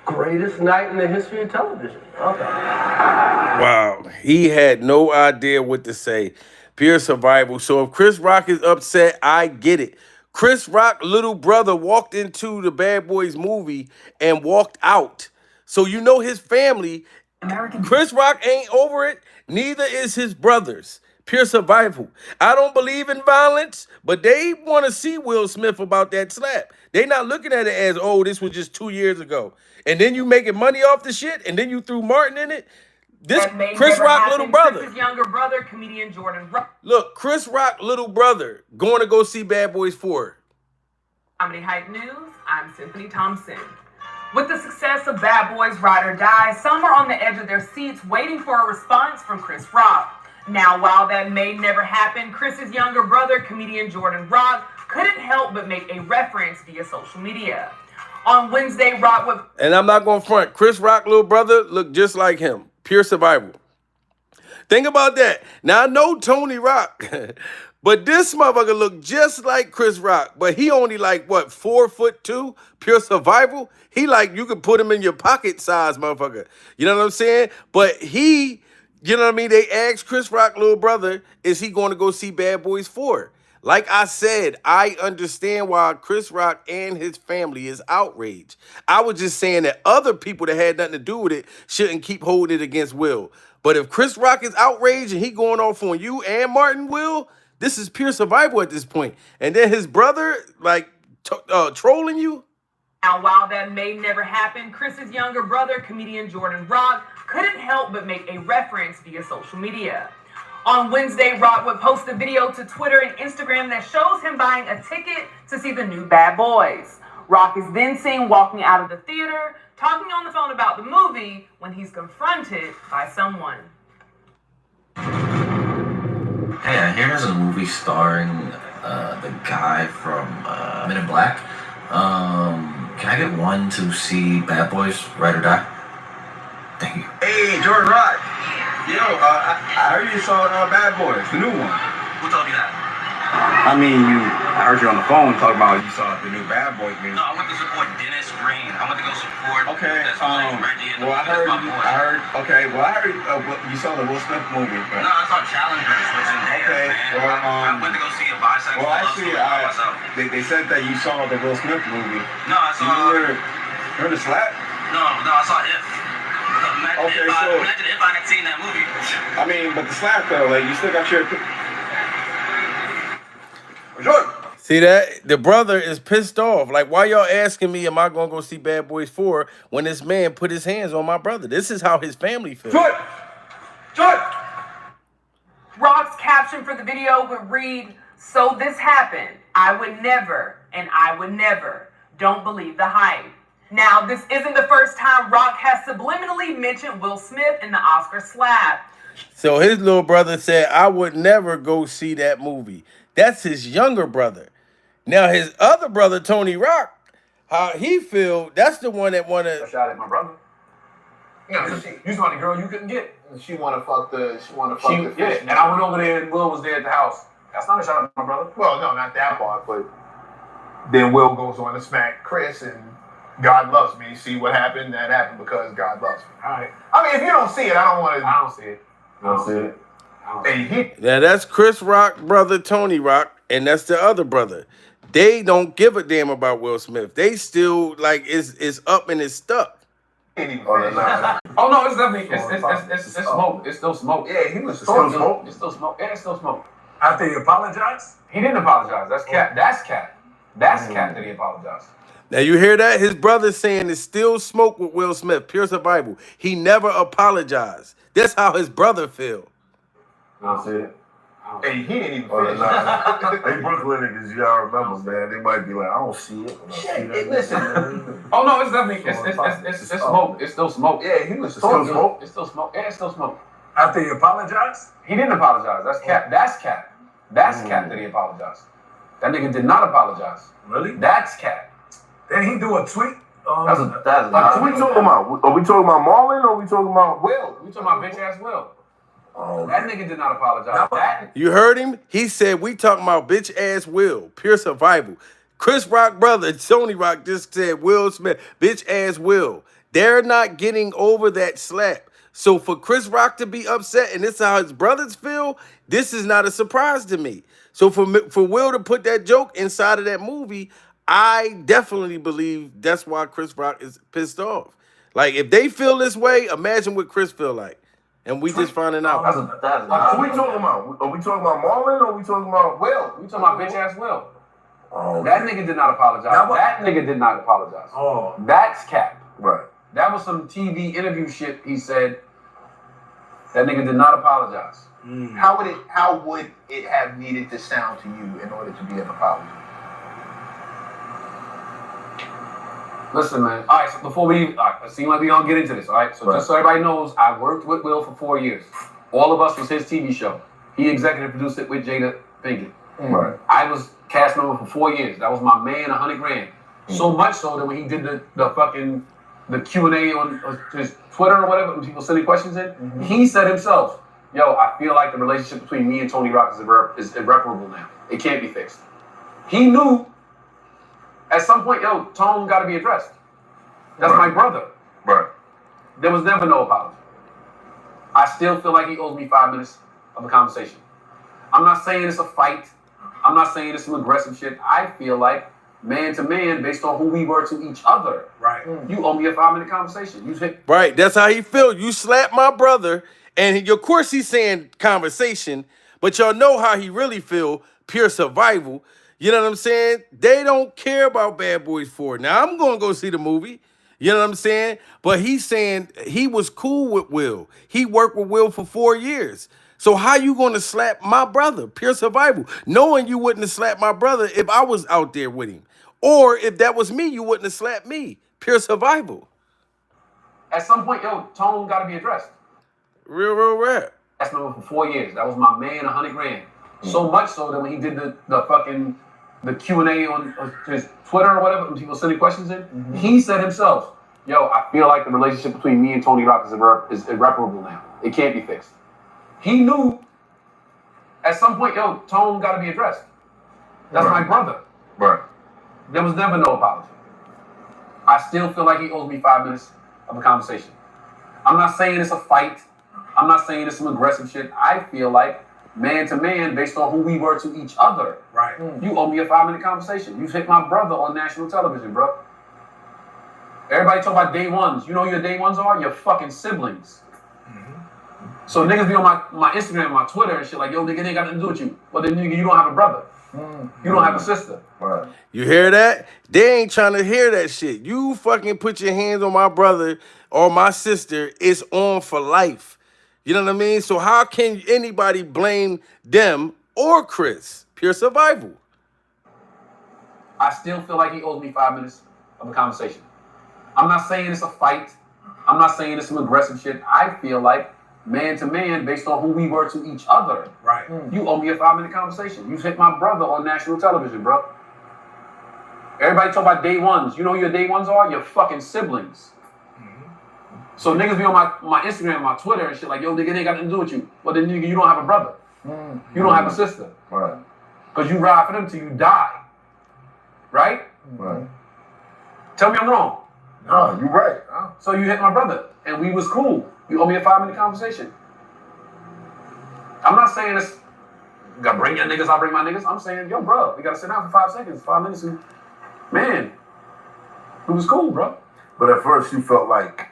[SPEAKER 4] greatest night in the history of television. Okay.
[SPEAKER 1] Wow. He had no idea what to say. Pure survival. So if Chris Rock is upset, I get it. Chris Rock's little brother walked into the Bad Boys movie and walked out. So you know his family. Chris Rock ain't over it. Neither is his brothers. Pure survival. I don't believe in violence, but they want to see Will Smith about that slap. They not looking at it as, oh, this was just 2 years ago. And then you making money off the shit, and then you threw Martin in it. This Chris Rock little brother.
[SPEAKER 2] Chris's younger brother, comedian Jordan Rock.
[SPEAKER 1] Look, Chris Rock little brother going to go see Bad Boys 4.
[SPEAKER 2] Comedy Hype News, I'm Cynthia Thompson. With the success of Bad Boys Ride or Die, some are on the edge of their seats waiting for a response from Chris Rock. Now, while that may never happen, Chris's younger brother, comedian Jordan Rock, couldn't help but make a reference via social media. On Wednesday, Rock would...
[SPEAKER 1] And I'm not going to front. Chris Rock little brother looked just like him. Pure survival. Think about that. Now I know Tony Rock, but this motherfucker look just like Chris Rock, but he only like what 4'2", pure survival. He like you could put him in your pocket size, motherfucker. You know what I'm saying? But he, you know what I mean? They asked Chris Rock, little brother, is he going to go see Bad Boys 4? Like I said, I understand why Chris Rock and his family is outraged. I was just saying that other people that had nothing to do with it shouldn't keep holding it against Will. But if Chris Rock is outraged and he going off on you and Martin Will, this is pure survival at this point. And then his brother, like, trolling you?
[SPEAKER 2] Now, while that may never happen, Chris's younger brother, comedian Jordan Rock, couldn't help but make a reference via social media. On Wednesday, Rock would post a video to Twitter and Instagram that shows him buying a ticket to see the new Bad Boys. Rock is then seen walking out of the theater, talking on the phone about the movie when he's confronted by someone.
[SPEAKER 5] Hey, I hear there's a movie starring the guy from Men in Black. Can I get one to see Bad Boys, Ride or Die? Thank you.
[SPEAKER 6] Hey, Jordan Rock. Yo, I heard you saw Bad Boys, the new one.
[SPEAKER 5] Who told you that?
[SPEAKER 6] I mean, I heard you on the phone talking about you saw the new Bad Boys movie.
[SPEAKER 5] No, I went to support Dennis Green. I went to go support.
[SPEAKER 6] Okay.
[SPEAKER 5] Reggie and
[SPEAKER 6] Well, I heard. You saw the Will Smith movie. But...
[SPEAKER 5] No, I saw Challengers, which is there.
[SPEAKER 6] Okay.
[SPEAKER 5] Man.
[SPEAKER 6] Well,
[SPEAKER 5] I went to go see a bisexual.
[SPEAKER 6] Well, actually, they said that you saw the Will Smith movie.
[SPEAKER 5] No, I saw.
[SPEAKER 6] You heard the slap?
[SPEAKER 5] No, I saw If.
[SPEAKER 6] Imagine
[SPEAKER 5] if I had seen that movie.
[SPEAKER 6] I mean, but the slap though, like you still got your. Jordan.
[SPEAKER 1] See that? The brother is pissed off. Like, why y'all asking me, am I going to go see Bad Boys 4 when this man put his hands on my brother? This is how his family feels.
[SPEAKER 6] Jordan!
[SPEAKER 2] Rock's caption for the video would read, "So this happened. I would never, and I would never. Don't believe the hype." Now, this isn't the first time Rock has subliminally mentioned Will Smith in the Oscar slap.
[SPEAKER 1] So his little brother said, I would never go see that movie. That's his younger brother. Now, his other brother, Tony Rock, how he feel, that's the one that want to...
[SPEAKER 7] I shot at my brother.
[SPEAKER 8] Yeah,
[SPEAKER 7] You saw the girl you couldn't get.
[SPEAKER 8] she wanna fuck the
[SPEAKER 7] Yeah,
[SPEAKER 8] fish.
[SPEAKER 7] and I went over there and Will was there at the house. That's not a shot at my brother.
[SPEAKER 8] Well, no, not that part, but then Will goes on to smack Chris and God loves me. See what happened? That happened because God loves me.
[SPEAKER 7] All right.
[SPEAKER 8] I mean, if you don't see it, I don't want to.
[SPEAKER 7] I don't see it. I don't see it.
[SPEAKER 8] Hey,
[SPEAKER 1] Now, that's Chris Rock brother, Tony Rock, and that's the other brother. They don't give a damn about Will Smith. They still, like, it's up and it's stuck.
[SPEAKER 7] Oh no, it's definitely it's smoke. It's still smoke.
[SPEAKER 8] Yeah, he was
[SPEAKER 7] still smoke. It's still smoke. Yeah, it's still smoke. After he apologized? He didn't apologize. That's cat. That's cat. That's cat that he apologized.
[SPEAKER 1] Now, you hear that? His brother saying it's still smoke with Will Smith, pure survival. He never apologized. That's how his brother feel.
[SPEAKER 7] I don't see it.
[SPEAKER 8] Hey, he didn't even finish.
[SPEAKER 9] They Brooklyn niggas, y'all remember, man. They might be like, I don't see it.
[SPEAKER 8] Listen.
[SPEAKER 7] Oh no, it's definitely it's smoke. It's still smoke.
[SPEAKER 8] Yeah, he was
[SPEAKER 7] still
[SPEAKER 8] still
[SPEAKER 7] smoke. It's still smoke. Yeah, it's still smoke.
[SPEAKER 8] After he apologized?
[SPEAKER 7] He didn't apologize. That's cat. That's cat. That's cat that he apologized. That nigga did not apologize.
[SPEAKER 8] Really?
[SPEAKER 7] That's cat.
[SPEAKER 8] Then he do a tweet.
[SPEAKER 7] That's
[SPEAKER 9] What we talking about? Are we talking about Marlon or are we talking about
[SPEAKER 7] Will? We talking about bitch ass Will.
[SPEAKER 9] Oh,
[SPEAKER 7] That nigga did not apologize. That
[SPEAKER 1] You heard him? He said, we talking about bitch ass Will, pure survival. Chris Rock brother, Tony Rock just said Will Smith, bitch ass Will. They're not getting over that slap. So for Chris Rock to be upset and this is how his brothers feel, this is not a surprise to me. So for Will to put that joke inside of that movie, I definitely believe that's why Chris Rock is pissed off. Like, if they feel this way, imagine what Chris feel like. And we just finding out.
[SPEAKER 9] What we talking about? Are we talking about Marlon or are we talking about
[SPEAKER 7] Will? We talking about bitch ass Will.
[SPEAKER 9] Oh,
[SPEAKER 7] That nigga did not apologize. That nigga did not apologize.
[SPEAKER 9] Oh,
[SPEAKER 7] That's cap.
[SPEAKER 9] right.
[SPEAKER 7] That was some TV interview shit he said. That nigga did not apologize.
[SPEAKER 8] How would it have needed to sound to you in order to be an apology?
[SPEAKER 7] Listen, man. All right, so before we, it seems like we don't get into this, all right? So just so everybody knows, I worked with Will for 4 years. All of Us was his TV show. He executive produced it with Jada Pinkett.
[SPEAKER 9] Right.
[SPEAKER 7] I was cast member for 4 years. That was my man, 100 grand. So much so that when he did the Q&A on his Twitter or whatever, when people sending questions in, he said himself, yo, I feel like the relationship between me and Tony Rock is irreparable now. It can't be fixed. He knew at some point, yo, Tone got to be addressed. That's my brother.
[SPEAKER 9] Right.
[SPEAKER 7] There was never no apology. I still feel like he owes me 5 minutes of a conversation. I'm not saying it's a fight. I'm not saying it's some aggressive shit. I feel like man to man, based on who we were to each other.
[SPEAKER 8] Right.
[SPEAKER 7] You owe me a 5-minute conversation. You hit.
[SPEAKER 1] Right, that's how he feel. You slapped my brother, and of course he's saying conversation, but y'all know how he really feel, pure survival. You know what I'm saying? They don't care about Bad Boys 4. Now, I'm going to go see the movie. You know what I'm saying? But he's saying he was cool with Will. He worked with Will for 4 years. So how you going to slap my brother? Pure survival. Knowing you wouldn't have slapped my brother if I was out there with him. Or if that was me, you wouldn't have slapped me. Pure survival.
[SPEAKER 7] At some point, yo, Tone got to be addressed.
[SPEAKER 1] Real rap.
[SPEAKER 7] That's number for 4 years. That was my man, 100 grand. So much so that when he did the Q&A on his Twitter or whatever, when people sending questions in, he said himself, yo, I feel like the relationship between me and Tony Rock is irreparable now. It can't be fixed. He knew at some point, yo, Tone got to be addressed. That's my brother.
[SPEAKER 9] Right.
[SPEAKER 7] There was never no apology. I still feel like he owes me 5 minutes of a conversation. I'm not saying it's a fight. I'm not saying it's some aggressive shit. I feel like man to man, based on who we were to each other.
[SPEAKER 8] Right.
[SPEAKER 7] You owe me a 5-minute conversation. You hit my brother on national television, bro. Everybody talk about day ones. You know who your day ones are? Your fucking siblings. So niggas be on my Instagram and my Twitter and shit like, yo, nigga, they ain't got nothing to do with you. But then nigga, you don't have a brother. You don't have a sister.
[SPEAKER 9] Right.
[SPEAKER 1] You hear that? They ain't trying to hear that shit. You fucking put your hands on my brother or my sister, it's on for life. You know what I mean? So how can anybody blame them or Chris? Pure survival.
[SPEAKER 7] I still feel like he owes me 5 minutes of a conversation. I'm not saying it's a fight. I'm not saying it's some aggressive shit. I feel like man to man, based on who we were to each other.
[SPEAKER 8] Right.
[SPEAKER 7] You owe me a 5-minute conversation. You hit my brother on national television, bro. Everybody talk about day ones. You know who your day ones are? Your fucking siblings. So niggas be on my Instagram and my Twitter and shit like, yo, nigga, they ain't got nothing to do with you. But then nigga, you don't have a brother. You don't have a sister.
[SPEAKER 9] Right.
[SPEAKER 7] Because you ride for them till you die. Right?
[SPEAKER 9] Right.
[SPEAKER 7] Tell me I'm wrong.
[SPEAKER 9] No, you're right.
[SPEAKER 7] So you hit my brother, and we was cool. You owe me a 5-minute conversation. I'm not saying it's, you gotta bring your niggas, I'll bring my niggas. I'm saying, yo, bro, we gotta sit down for 5 seconds, 5 minutes, and man, it was cool, bro.
[SPEAKER 9] But at first you felt like,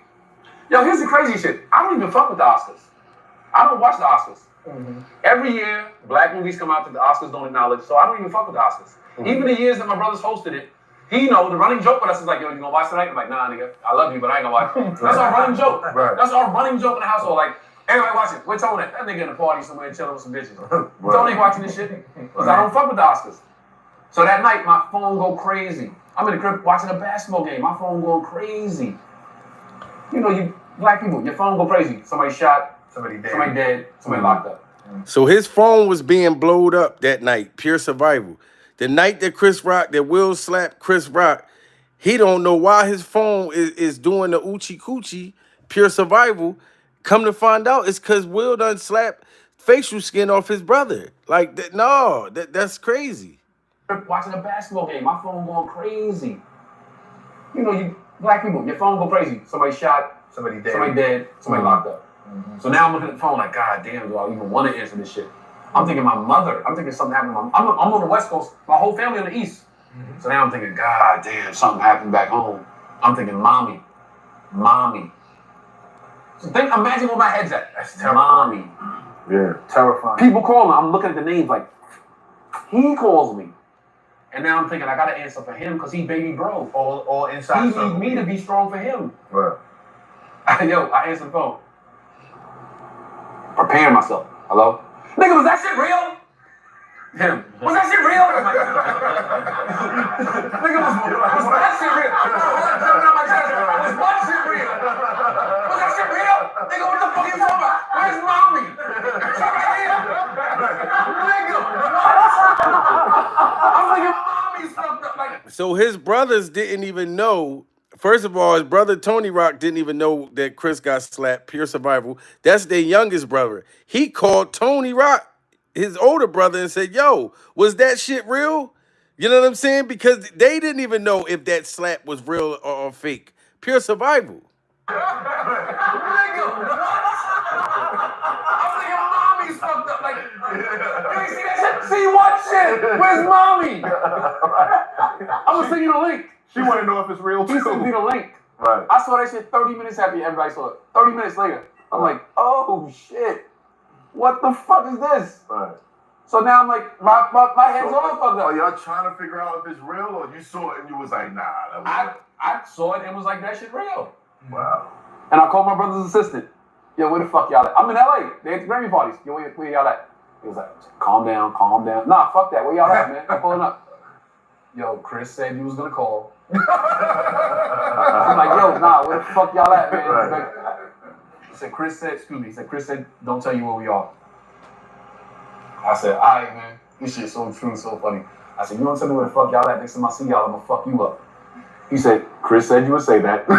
[SPEAKER 7] Yo, here's the crazy shit. I don't even fuck with the Oscars. I don't watch the Oscars. Every year, black movies come out that the Oscars don't acknowledge, so I don't even fuck with the Oscars. Even the years that my brothers hosted it, he know the running joke with us is like, yo, you gonna watch tonight? I'm like, nah, nigga, I love you, but I ain't gonna watch it. That's our running joke.
[SPEAKER 9] Right.
[SPEAKER 7] That's our running joke in the household. Like, everybody watch it. Where's Tony at? That nigga in a party somewhere chilling with some bitches. Tony ain't watching this shit because I don't fuck with the Oscars. So that night, my phone go crazy. I'm in the crib watching a basketball game. My phone going crazy. You know, you black people, your phone go crazy. Somebody shot,
[SPEAKER 8] Somebody dead.
[SPEAKER 7] somebody locked up.
[SPEAKER 1] So his phone was being blowed up that night, pure survival. The night that Will slapped Chris Rock, he don't know why his phone is doing the oochie coochie, pure survival. Come to find out, it's because Will done slapped facial skin off his brother. Like, that's crazy.
[SPEAKER 7] Watching a basketball game, my phone going crazy. You know, you black people, your phone go crazy. Somebody shot,
[SPEAKER 8] Somebody dead.
[SPEAKER 7] somebody locked up. So now I'm looking at the phone like, God damn, do I even want to answer this shit? I'm thinking my mother. I'm thinking something happened to my mom. I'm on the West Coast. My whole family on the East. So now I'm thinking, God damn, something happened back home. I'm thinking, mommy. So imagine where my head's at.
[SPEAKER 8] That's terrifying.
[SPEAKER 7] Mommy.
[SPEAKER 9] yeah,
[SPEAKER 8] Terrifying.
[SPEAKER 7] People call me. I'm looking at the names like, he calls me. And now I'm thinking, I got to answer for him because he baby bro.
[SPEAKER 8] All inside.
[SPEAKER 7] He needs me to be strong for him.
[SPEAKER 9] right.
[SPEAKER 7] Yo, I answer the phone. Preparing myself. Hello? Nigga, was that shit real? Him. Was that shit real? I'm like, nigga, was that shit real? Was what shit real? Was that shit real? Nigga, what the fuck are you talking about? Where's mommy? She's right here. Nigga, what? I'm thinking mommy's fucked up. Like,
[SPEAKER 1] So his brothers didn't even know First of all, his brother Tony Rock didn't even know that Chris got slapped. Pure survival. That's their youngest brother. He called Tony Rock, his older brother, and said, "Yo, was that shit real?" You know what I'm saying? Because they didn't even know if that slap was real or fake. Pure survival.
[SPEAKER 7] Nigga, what? I'm thinking mommy's fucked up. Like, you ain't see that shit? See what shit? Where's mommy? I was singing a link.
[SPEAKER 8] She want to know if it's real
[SPEAKER 7] He
[SPEAKER 8] too.
[SPEAKER 7] sent me the link.
[SPEAKER 8] Right.
[SPEAKER 7] I saw that shit 30 minutes after everybody saw it. 30 minutes later. I'm like, oh shit. What the fuck is this?
[SPEAKER 9] Right.
[SPEAKER 7] So now I'm like, my head's all fucked
[SPEAKER 9] Are
[SPEAKER 7] up.
[SPEAKER 9] y'all trying to figure out if it's real, or you saw it and you was like, nah, that was
[SPEAKER 7] I saw it and was like, that shit real.
[SPEAKER 9] wow.
[SPEAKER 7] And I called my brother's assistant. Yo, where the fuck y'all at? I'm in LA. They at the Grammy parties. Yo, where y'all at? He was like, calm down. Nah, fuck that. Where y'all at, man? I'm pulling up. Yo, Chris said you was gonna call. I'm like, yo, nah, where the fuck y'all at, man?
[SPEAKER 9] Right.
[SPEAKER 7] He said, Chris said, don't tell you where we are. I said, all right, man. This shit's so true, so funny. I said, you don't tell me where the fuck y'all at. Next time I see y'all, I'm gonna fuck you up. He said, Chris said you would say that. He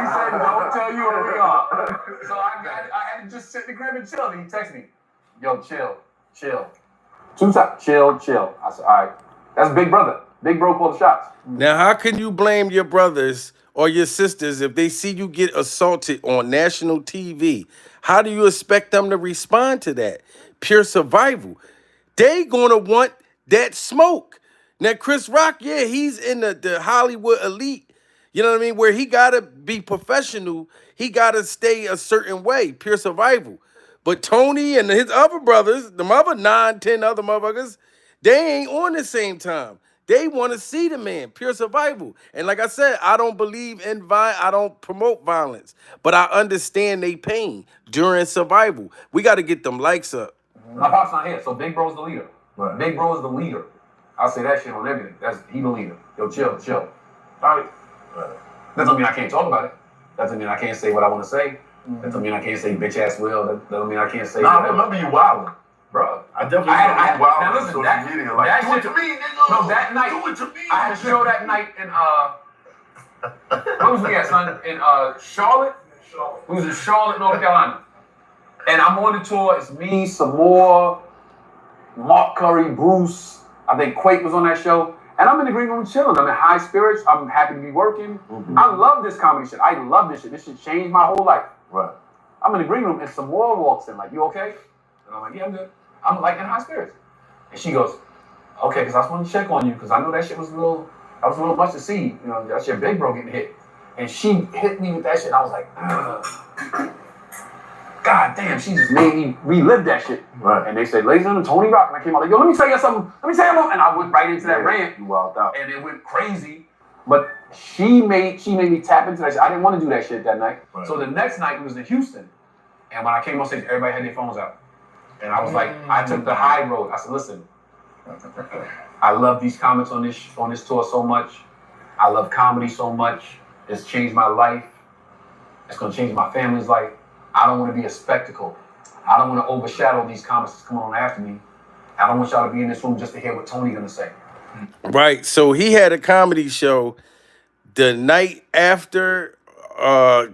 [SPEAKER 7] said, don't tell you where we are. So I had to just sit in the crib and chill. And he texted me, yo, chill. 2 times, chill. I said, all right. That's Big Brother. Big Bro called the shots.
[SPEAKER 1] Now, how can you blame your brothers or your sisters if they see you get assaulted on national TV? How do you expect them to respond to that? Pure survival. They gonna want that smoke. Now, Chris Rock, yeah, he's in the Hollywood elite. You know what I mean? Where he gotta be professional, he gotta stay a certain way. Pure survival. But Tony and his other brothers, the other 9, 10 other motherfuckers, they ain't on the same time. They want to see the man, pure survival. And like I said, I don't believe in I don't promote violence, but I understand they pain during survival. We got to get them likes up.
[SPEAKER 7] My pop's not here, so Big Bro's the leader.
[SPEAKER 9] Right.
[SPEAKER 7] Big Bro is the leader. I'll say that shit on everything. He the leader. Yo, chill. All right. That doesn't mean I can't talk about it. That doesn't mean I can't say what I want to say. That doesn't mean I can't say bitch ass Will. That doesn't mean I can't say.
[SPEAKER 9] Nah, I remember you wilding.
[SPEAKER 7] Bro,
[SPEAKER 9] I definitely
[SPEAKER 7] I
[SPEAKER 9] remember you wilding
[SPEAKER 7] now
[SPEAKER 9] on
[SPEAKER 7] listen,
[SPEAKER 9] social
[SPEAKER 7] that,
[SPEAKER 9] media. Like,
[SPEAKER 7] that
[SPEAKER 9] do it
[SPEAKER 7] shit,
[SPEAKER 9] to me, nigga.
[SPEAKER 7] No, that night,
[SPEAKER 9] Do it to me.
[SPEAKER 7] I had a show that night in, where was we at, son? In Charlotte? We was in Charlotte, North Carolina. And I'm on the tour. It's me, some more, Mark Curry, Bruce. I think Quake was on that show. And I'm in the green room chilling. I'm in high spirits. I'm happy to be working.
[SPEAKER 9] Mm-hmm.
[SPEAKER 7] I love this comedy shit. I love this shit. This shit changed my whole life.
[SPEAKER 9] Right.
[SPEAKER 7] I'm in the green room and some more walks in. Like, you okay? And I'm like, yeah, I'm good. I'm like in high spirits. And she goes, okay, because I just wanted to check on you because I know that shit was a little much to see. You know, that shit Big Bro getting hit. And she hit me with that shit. I was like, ugh. God damn, she just made me relive that shit.
[SPEAKER 9] Right.
[SPEAKER 7] And they said, ladies and gentlemen, Tony Rock. And I came out like, yo, let me tell you something. And I went right into that rant.
[SPEAKER 9] You wild out.
[SPEAKER 7] And it went crazy. But she made me tap into that shit. I didn't want to do that shit that night.
[SPEAKER 9] Right.
[SPEAKER 7] So the next night, we was in Houston. And when I came on stage, everybody had their phones out. And I was like, I took the high road. I said, listen, I love these comments on this tour so much. I love comedy so much. It's changed my life. It's going to change my family's life. I don't want to be a spectacle. I don't want to overshadow these comments that's coming on after me. I don't want y'all to be in this room just to hear what Tony's going to say.
[SPEAKER 1] Right. So he had a comedy show the night after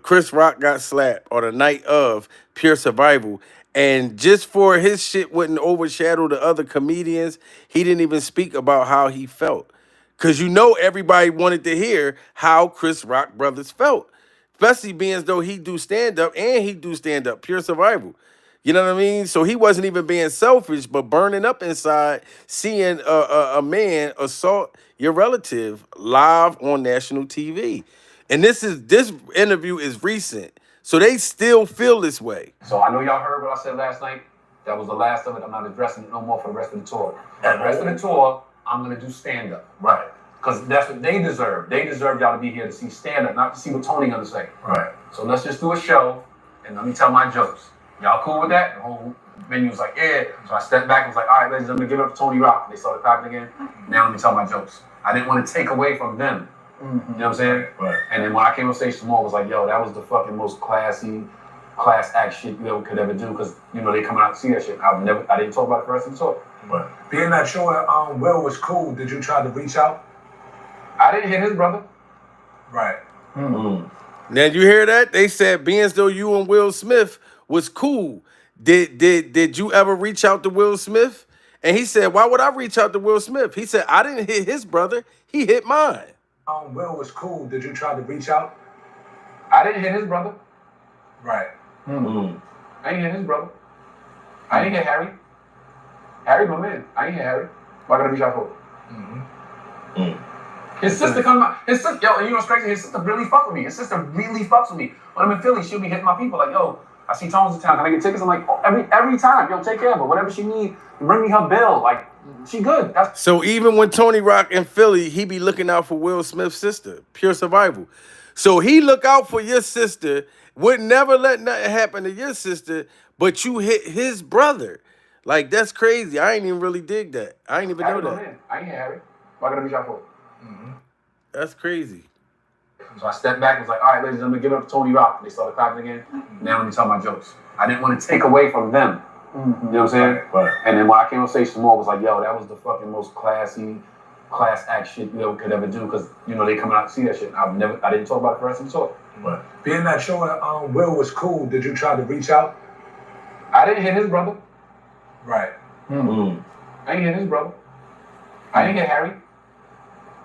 [SPEAKER 1] Chris Rock got slapped, or the night of Pure Survival. And just for his shit wouldn't overshadow the other comedians, he didn't even speak about how he felt. Because you know everybody wanted to hear how Chris Rock brothers felt. Especially being as though he do stand-up and he do stand-up, Pure Survival. You know what I mean? So he wasn't even being selfish, but burning up inside, seeing a man assault your relative live on national TV. And this interview is recent. So they still feel this way.
[SPEAKER 7] So I know y'all heard what I said last night. That was the last of it. I'm not addressing it no more for the rest of the tour. For the rest of the tour, I'm going to do stand-up.
[SPEAKER 9] Right.
[SPEAKER 7] Because that's what they deserve. They deserve y'all to be here to see stand-up, not to see what Tony going to say.
[SPEAKER 9] Right.
[SPEAKER 7] So let's just do a show, and let me tell my jokes. Y'all cool with that? The whole venue was like, yeah. So I stepped back and was like, all right, ladies and gentlemen, give it up to Tony Rock. They started clapping again. Now let me tell my jokes. I didn't want to take away from them. You know what I'm saying?
[SPEAKER 9] Right.
[SPEAKER 7] And then when I came on stage, Samoa was like, yo, that was the fucking most classy, class act shit you could ever do because they coming out to see that shit. I didn't talk about it for the rest of the tour.
[SPEAKER 10] But being that sure Will was cool, did you try to reach out?
[SPEAKER 7] I didn't hit his brother.
[SPEAKER 10] Right.
[SPEAKER 1] Now you hear that? They said being as though you and Will Smith was cool. Did you ever reach out to Will Smith? And he said, why would I reach out to Will Smith? He said, I didn't hit his brother. He hit mine.
[SPEAKER 10] Will was cool. Did you try to reach out?
[SPEAKER 7] I didn't hit his brother.
[SPEAKER 10] Right.
[SPEAKER 7] I didn't hit his brother. I didn't hit Harry. Harry, my man. I didn't hit Harry. Why gotta reach out for him? His sister come out. His sister, yo, and you know what's crazy? His sister really fuck with me. His sister really fucks with me. When I'm in Philly, she'll be hitting my people like, yo, I see Tones in town. Can I get tickets? I'm like, oh, every time, yo, take care of her. Whatever she need, bring me her bill. Like, she good.
[SPEAKER 1] So even when Tony Rock in Philly, he be looking out for Will Smith's sister, Pure Survival. So he look out for your sister, would never let nothing happen to your sister, but you hit his brother. Like, that's crazy. I ain't even really dig that. I ain't even know that.
[SPEAKER 7] Man. I ain't hit Harry. Why gotta reach out for him?
[SPEAKER 1] That's crazy.
[SPEAKER 7] So I stepped back and was like, all right, ladies and gentlemen, give it up to Tony Rock. They started clapping again. Now let me tell my jokes. I didn't want to take away from them. You know what I'm saying?
[SPEAKER 9] Right.
[SPEAKER 7] And then when I came on stage, Samoa was like, yo, that was the fucking most classy, class act shit could ever do because, they coming out to see that shit. I didn't talk about it for the rest of the tour.
[SPEAKER 10] Right. Being that sure Will was cool, did you try to reach out?
[SPEAKER 7] I didn't hit his brother.
[SPEAKER 10] Right.
[SPEAKER 7] I didn't hit his brother. I didn't hit Harry.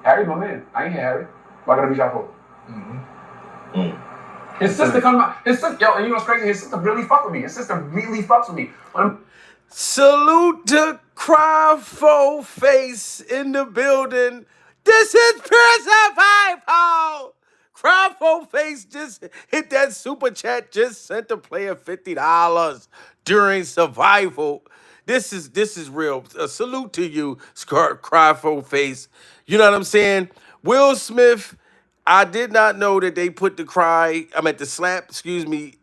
[SPEAKER 7] Harry, my man. I ain't hit Harry. Why gotta reach out for him? His sister come out. His sister, yo, and you know what's crazy? His sister really fuck with me. His sister really fucks with me.
[SPEAKER 1] Salute to Cry4 Face in the building. This is Pure Survival. Cry4 Face just hit that super chat. Just sent the player $50 during Survival. This is real. A salute to you, Cry4 Face. You know what I'm saying? Will Smith, I did not know that they put the slap,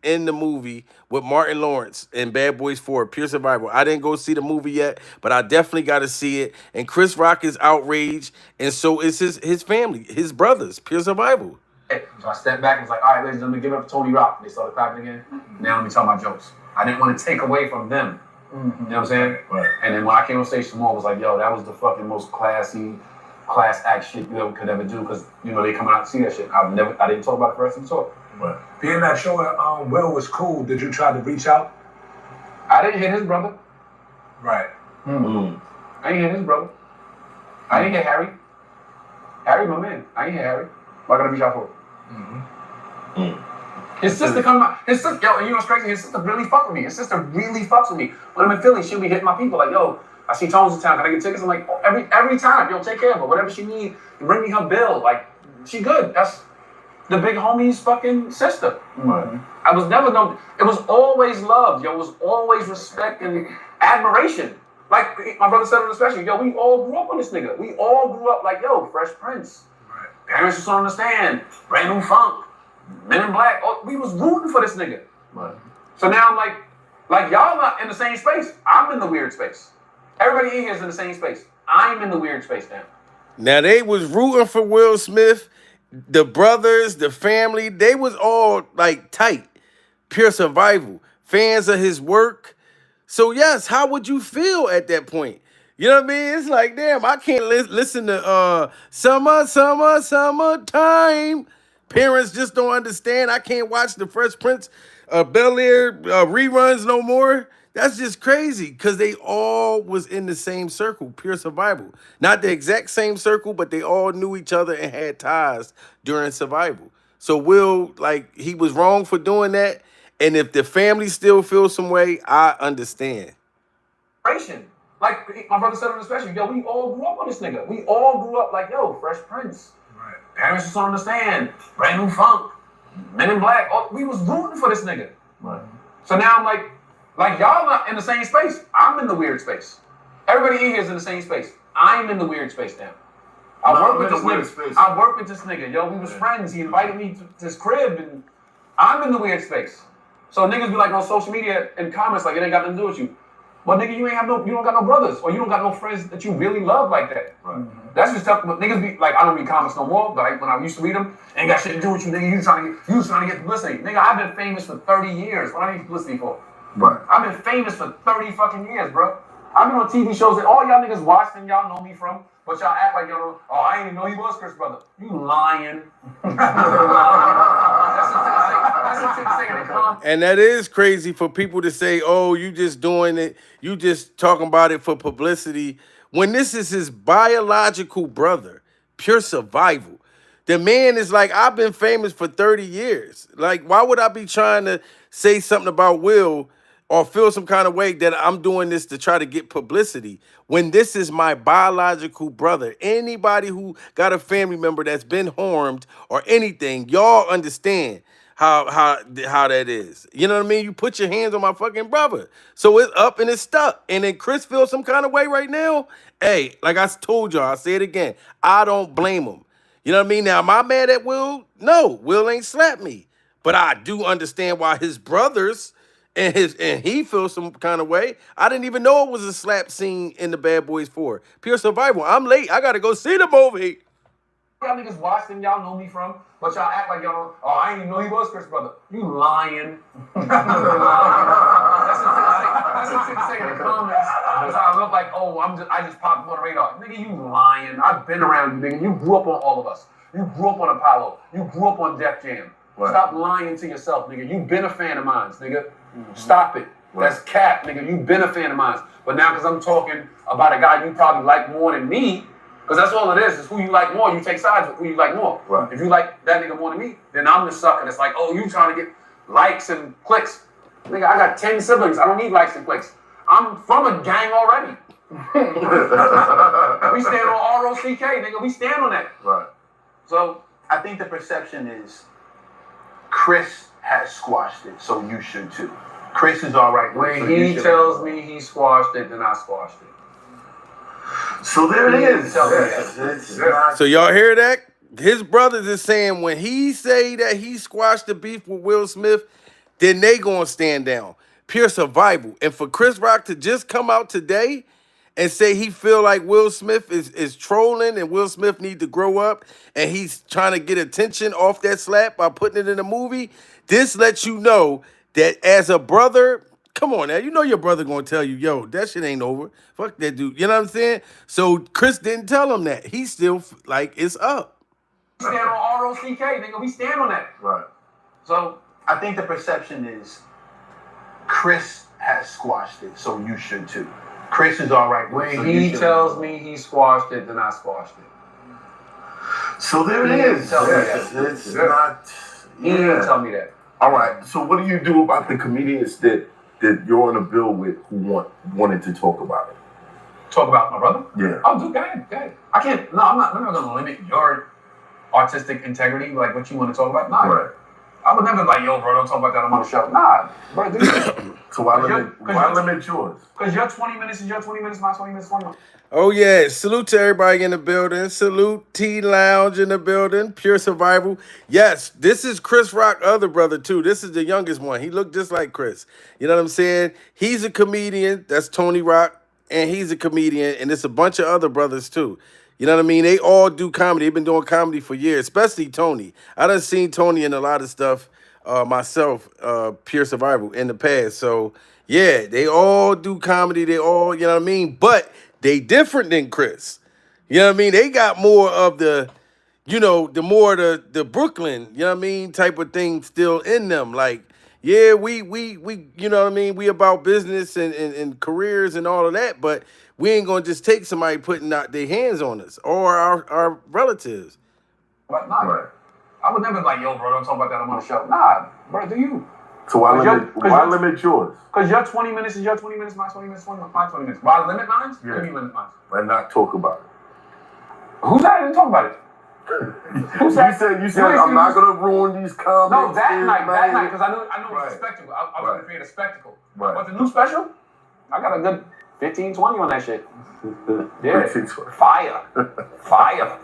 [SPEAKER 1] in the movie with Martin Lawrence and Bad Boys 4, Pure Survival. I didn't go see the movie yet, but I definitely got to see it. And Chris Rock is outraged, and so is his family, his brothers, Pure Survival.
[SPEAKER 7] So I stepped back and was like, all right, ladies and gentlemen, give it up to Tony Rock. They started clapping again. Now let me tell my jokes. I didn't want to take away from them. You know what I'm saying?
[SPEAKER 9] Right.
[SPEAKER 7] And then when I came on stage, Samoa was like, yo, that was the fucking most classy, class act shit you could ever do because, they coming out to see that shit. I didn't talk about it for the rest of the tour.
[SPEAKER 9] Right.
[SPEAKER 10] Being that sure Will was cool, did you try to reach out?
[SPEAKER 7] I didn't hit his brother.
[SPEAKER 10] Right.
[SPEAKER 7] I didn't hit his brother. I didn't hit Harry. Harry, my man. I ain't hit Harry. Why gotta reach out for him? His sister come out. His sister, yo, and you know what's crazy? His sister really fuck with me. His sister really fucks with me. When I'm in Philly, she'll be hitting my people like, yo, I see Tones in town. Can I get tickets? I'm like, oh, every time, yo, take care of her. Whatever she need, bring me her bill. Like, she good. That's the big homie's fucking sister. I was never known. It was always love, yo. It was always respect and admiration. Like my brother said on the special, yo, we all grew up on this nigga. We all grew up like, yo, Fresh Prince. Right. Parents just don't understand. Brand New Funk. Men in Black. Oh, we was rooting for this nigga. Right. So now I'm like y'all not in the same space. I'm in the weird space. Everybody in here is in the same space. I'm in the weird space now.
[SPEAKER 1] Now they was rooting for Will Smith. The brothers, the family, they was all like tight. Pure Survival. Fans of his work. So yes, how would you feel at that point? You know what I mean? It's like, damn, I can't listen to Summertime. Parents just don't understand. I can't watch the Fresh Prince Bel-Air reruns no more. That's just crazy because they all was in the same circle, Pure Survival. Not the exact same circle, but they all knew each other and had ties during Survival. So Will, he was wrong for doing that. And if the family still feels some way, I understand.
[SPEAKER 7] Like my brother said on the special, yo, we all grew up on this nigga. We all grew up like, yo, Fresh Prince. Right. Parents just don't understand. Brand New Funk. Men in Black. Oh, we was rooting for this nigga. Right. So now I'm like y'all not in the same space. I'm in the weird space. Everybody in here is in the same space. I'm in the weird space now. I work with this nigga. Yo, we was friends. He invited me to his crib, and I'm in the weird space. So niggas be like on social media and comments like it ain't got nothing to do with you. But nigga, you don't got no brothers, or you don't got no friends that you really love like that.
[SPEAKER 9] Right.
[SPEAKER 7] That's just tough. But niggas be like, I don't read comics no more. But like when I used to read them, ain't got shit to do with you, nigga. You trying to get publicity, nigga. I've been famous for 30 years. What I need publicity for?
[SPEAKER 9] Right.
[SPEAKER 7] I've been famous for 30 fucking years, bro. I've been on TV shows that all y'all niggas watched and y'all know me from, but y'all act like y'all know. Oh, I didn't even know he was Chris brother. You lying.
[SPEAKER 1] And that is crazy for people to say, oh, you just doing it, you just talking about it for publicity, when this is his biological brother, pure survival. The man is like, I've been famous for 30 years. Like, why would I be trying to say something about Will or feel some kind of way that I'm doing this to try to get publicity when this is my biological brother? Anybody who got a family member that's been harmed or anything, y'all understand how that is. You know what I mean? You put your hands on my fucking brother. So it's up and it's stuck. And then Chris feels some kind of way right now. Hey, like I told y'all, I say it again, I don't blame him. You know what I mean? Now, am I mad at Will? No, Will ain't slapped me. But I do understand why his brothers and he feels some kind of way. I didn't even know it was a slap scene in the Bad Boys 4. Pure survival. I'm late. I gotta go see the movie.
[SPEAKER 7] Y'all niggas watched and y'all know me from, but y'all act like y'all know. Oh, I didn't even know he was Chris brother. You lying. That's what niggas say in the comments. So I look like, oh, I just popped on the radar. Nigga, you lying. I've been around you, nigga. You grew up on all of us. You grew up on Apollo. You grew up on Def Jam. Right. Stop lying to yourself, nigga. You've been a fan of mine, nigga. Stop it. Right. That's cap, nigga. You've been a fan of mine. But now, because I'm talking about a guy you probably like more than me, because that's all it is who you like more. You take sides with who you like more. Right. If you like that nigga more than me, then I'm the sucker that's like, oh, you trying to get likes and clicks. Nigga, I got 10 siblings. I don't need likes and clicks. I'm from a gang already. We stand on ROCK, nigga. We stand on that.
[SPEAKER 9] Right.
[SPEAKER 7] So
[SPEAKER 8] I think the perception is Chris has squashed it, so you should too. Chris is all right.
[SPEAKER 7] When he tells me he squashed it, then I squashed it.
[SPEAKER 9] So there it is.
[SPEAKER 1] So y'all hear that? His brothers is saying when he say that he squashed the beef with Will Smith, then they gonna stand down. Pure survival. And for Chris Rock to just come out today and say he feel like Will Smith is trolling and Will Smith need to grow up and he's trying to get attention off that slap by putting it in a movie, this lets you know that as a brother, come on now, you know your brother gonna tell you, yo, that shit ain't over. Fuck that dude. You know what I'm saying? So Chris didn't tell him that. He still like it's up.
[SPEAKER 7] We stand on ROCK, nigga. We stand on that.
[SPEAKER 9] Right.
[SPEAKER 7] So
[SPEAKER 8] I think the perception is Chris has squashed it, so you should too. Chris is all right.
[SPEAKER 7] When he tells me he squashed it, then I squashed it.
[SPEAKER 9] So there it is. It's not.
[SPEAKER 7] He didn't tell me that.
[SPEAKER 9] All right. So what do you do about the comedians that you're on a bill with who wanted to talk about it?
[SPEAKER 7] Talk about my brother?
[SPEAKER 9] Yeah.
[SPEAKER 7] Oh, dude, go ahead. I can't. No, I'm not going to limit your artistic integrity, like what you want to talk about. Nah.
[SPEAKER 9] Right.
[SPEAKER 7] I would never be like, yo, bro, don't talk about that on the show. Nah, bro, dude.
[SPEAKER 9] So why limit yours?
[SPEAKER 7] Because your 20 minutes is your 20 minutes, my 20 minutes is 20 minutes.
[SPEAKER 1] Oh yeah, salute to everybody in the building. Salute T Lounge in the building. Pure survival. Yes, this is Chris Rock, other brother too. This is the youngest one. He looked just like Chris. You know what I'm saying? He's a comedian. That's Tony Rock, and he's a comedian, and it's a bunch of other brothers too. You know what I mean? They all do comedy. They've been doing comedy for years, especially Tony. I done seen Tony in a lot of stuff myself, Pure Survival, in the past. So, yeah, they all do comedy. They all, you know what I mean? But they different than Chris. You know what I mean? They got more of the, you know, the Brooklyn, you know what I mean, type of thing still in them. Like, yeah, we you know what I mean? We about business and careers and all of that, but we ain't gonna just take somebody putting out their hands on us or our relatives.
[SPEAKER 7] But nah, right. I would never be like, yo, bro, don't talk about that on the show. Nah, bro, do you?
[SPEAKER 9] So why limit yours?
[SPEAKER 7] Because your 20 minutes is your 20 minutes, my 20 minutes, my 20 minutes. Why limit mine?
[SPEAKER 9] Yeah.
[SPEAKER 7] Give me limit mine.
[SPEAKER 9] And not talk about it.
[SPEAKER 7] Who said I didn't talk about it?
[SPEAKER 9] You said I'm not gonna ruin these comments.
[SPEAKER 7] No, that night, because I know it's a spectacle. I was gonna create a spectacle.
[SPEAKER 9] Right.
[SPEAKER 7] But the new special, I got a good 15, 20 on that shit. Yeah. Fire.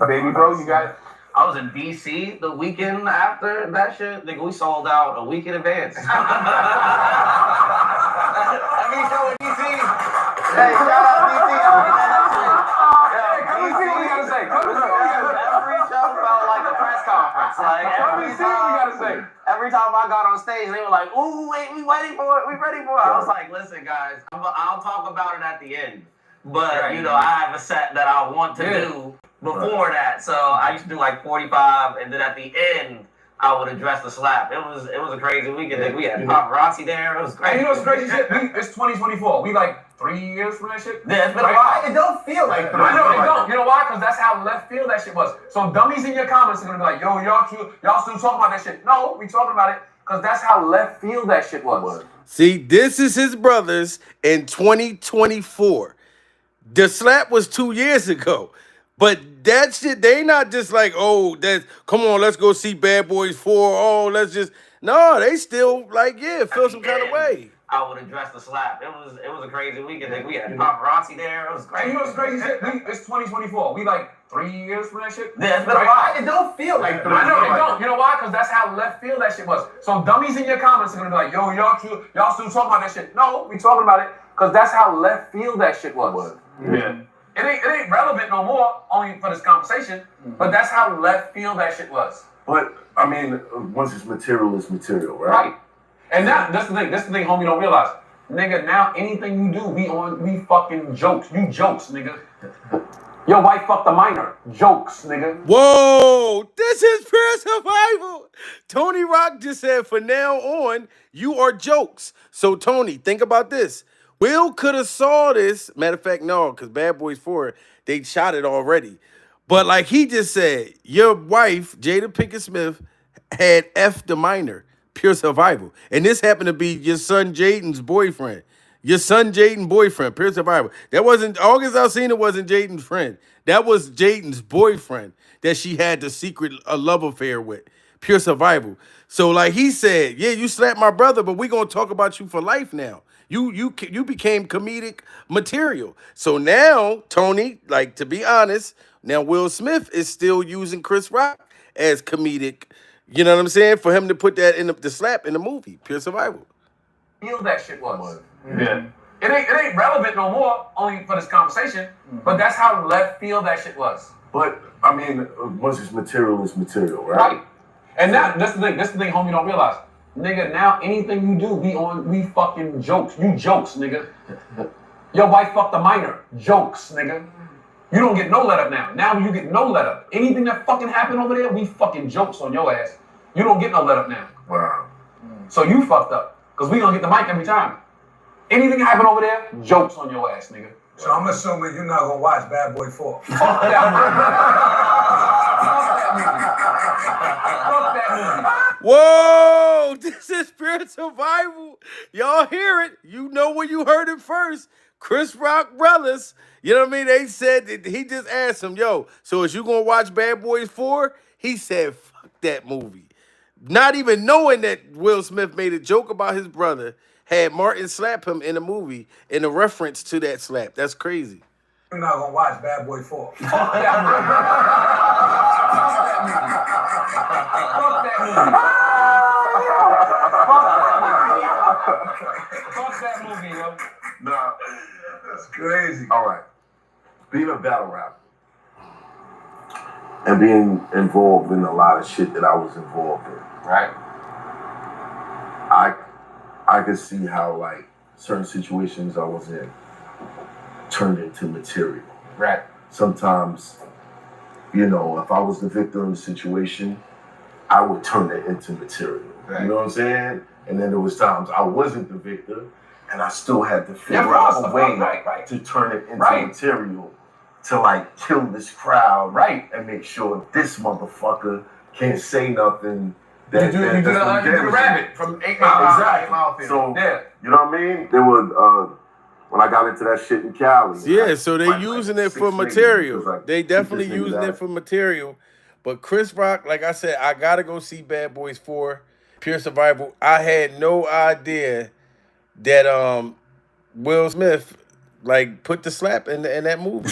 [SPEAKER 7] Baby bro, you got it.
[SPEAKER 5] I was in DC the weekend after that shit. Nigga, we sold out a week in advance.
[SPEAKER 6] Every show with DC. Hey, shout out DC.
[SPEAKER 7] Come and see what you gotta say. Come and see what you gotta say.
[SPEAKER 6] Every show felt like a press conference. Like
[SPEAKER 7] Come and see what you gotta say.
[SPEAKER 6] every time I got on stage, they were like, "Ooh, wait, we waiting for it. We ready for it." I was like, "Listen, guys, I'll talk about it at the end, but you know, I have a set that I want to do before that. So I used to do like 45, and then at the end, I would address the slap. It was a crazy weekend. We had paparazzi there. It was crazy.
[SPEAKER 7] And you know what's crazy shit? It's 2024. We like 3 years from that shit.
[SPEAKER 6] Yeah, it's been a while.
[SPEAKER 8] It don't feel like
[SPEAKER 7] I know it don't. You know why? Because that's how left field that shit was. So dummies in your comments are gonna be like, "Yo, y'all still talking about that shit?" No, we talking about it because that's how left field that shit was.
[SPEAKER 1] See, this is his brothers in 2024. The slap was 2 years ago. But that shit, they not just like, oh, that's come on, let's go see Bad Boys 4. Oh, let's just no, they still like, yeah, feel some kind of way.
[SPEAKER 6] I would address the slap. It was a crazy weekend. We had paparazzi there. It was crazy.
[SPEAKER 7] And you know what's crazy shit? It's 2024. We like 3 years from that shit.
[SPEAKER 6] Yeah, it's been a while.
[SPEAKER 8] It don't feel like
[SPEAKER 7] I know it don't. You know why? Because that's how left field that shit was. So dummies in your comments are gonna be like, "Yo, y'all still talking about that shit?" No, we talking about it because that's how left field that shit was.
[SPEAKER 8] Yeah.
[SPEAKER 7] It ain't relevant no more, only for this conversation. But that's how left field that shit was.
[SPEAKER 9] But I mean, once it's material, right?
[SPEAKER 7] Right. And that's the thing. That's the thing, homie. Don't realize, nigga. Now anything you do, we fucking jokes. You jokes, nigga. Your wife fucked a minor. Jokes, nigga.
[SPEAKER 1] Whoa, this is pure survival. Tony Rock just said, from now on, you are jokes. So, Tony, think about this. Will could have saw this. Matter of fact, no, because Bad Boys 4, they shot it already. But like he just said, your wife, Jada Pinkett Smith, had F the minor. Pure survival. And this happened to be your son Jaden's boyfriend. Your son Jaden's boyfriend, pure survival. That wasn't, August Alsina wasn't Jaden's friend. That was Jaden's boyfriend that she had the secret love affair with. Pure survival. So like he said, yeah, you slapped my brother, but we gonna talk about you for life now. You became comedic material. So now, Tony, like to be honest, now Will Smith is still using Chris Rock as comedic. You know what I'm saying? For him to put that in the slap in the movie, pure survival.
[SPEAKER 7] Feel that shit was.
[SPEAKER 8] Yeah.
[SPEAKER 7] It ain't relevant no more, only for this conversation. But that's how left field that shit was.
[SPEAKER 9] But I mean, once it's material, right?
[SPEAKER 7] Right. And that's the thing. That's the thing, homie. Don't realize, nigga. Now anything you do, we fucking jokes. You jokes, nigga. Your wife fucked a minor. Jokes, nigga. You don't get no let up now. Now you get no let up. Anything that fucking happened over there, we fucking jokes on your ass. You don't get no let up now.
[SPEAKER 9] Wow.
[SPEAKER 7] So you fucked up. Because we gonna get the mic every time. Anything happen over there, jokes on your ass, nigga.
[SPEAKER 10] So I'm assuming you're not gonna watch Bad Boy 4.
[SPEAKER 7] Fuck that movie.
[SPEAKER 1] Whoa, this is pure survival. Y'all hear it. You know where you heard it first. Chris Rock brothers. You know what I mean? They said that he just asked him, yo, so is you gonna watch Bad Boys 4? He said, fuck that movie. Not even knowing that Will Smith made a joke about his brother, had Martin slap him in a movie in a reference to that slap. That's crazy.
[SPEAKER 10] You're not gonna watch Bad Boy 4.
[SPEAKER 7] Fuck that movie. Fuck that movie, yo.
[SPEAKER 9] Nah.
[SPEAKER 10] That's crazy.
[SPEAKER 9] All right. Being a battle rapper and being involved in a lot of shit that I was involved in.
[SPEAKER 7] Right.
[SPEAKER 9] I could see how like certain situations I was in turned into material.
[SPEAKER 7] Right.
[SPEAKER 9] Sometimes, you know, if I was the victim of the situation, I would turn it into material.
[SPEAKER 7] Right.
[SPEAKER 9] You know what I'm saying? And then there was times I wasn't the victim and I still had to figure out a way to turn it into material to like kill this crowd and make sure this motherfucker can't say nothing.
[SPEAKER 7] You do the rabbit from 8 Mile.
[SPEAKER 9] Exactly. So, you know what I mean? There was, when I got into that shit in Cali.
[SPEAKER 1] Yeah, so they using it for material. They definitely using it for material. But Chris Rock, like I said, I gotta go see Bad Boys 4, Pure Survival. I had no idea that Will Smith like put the slap in that movie.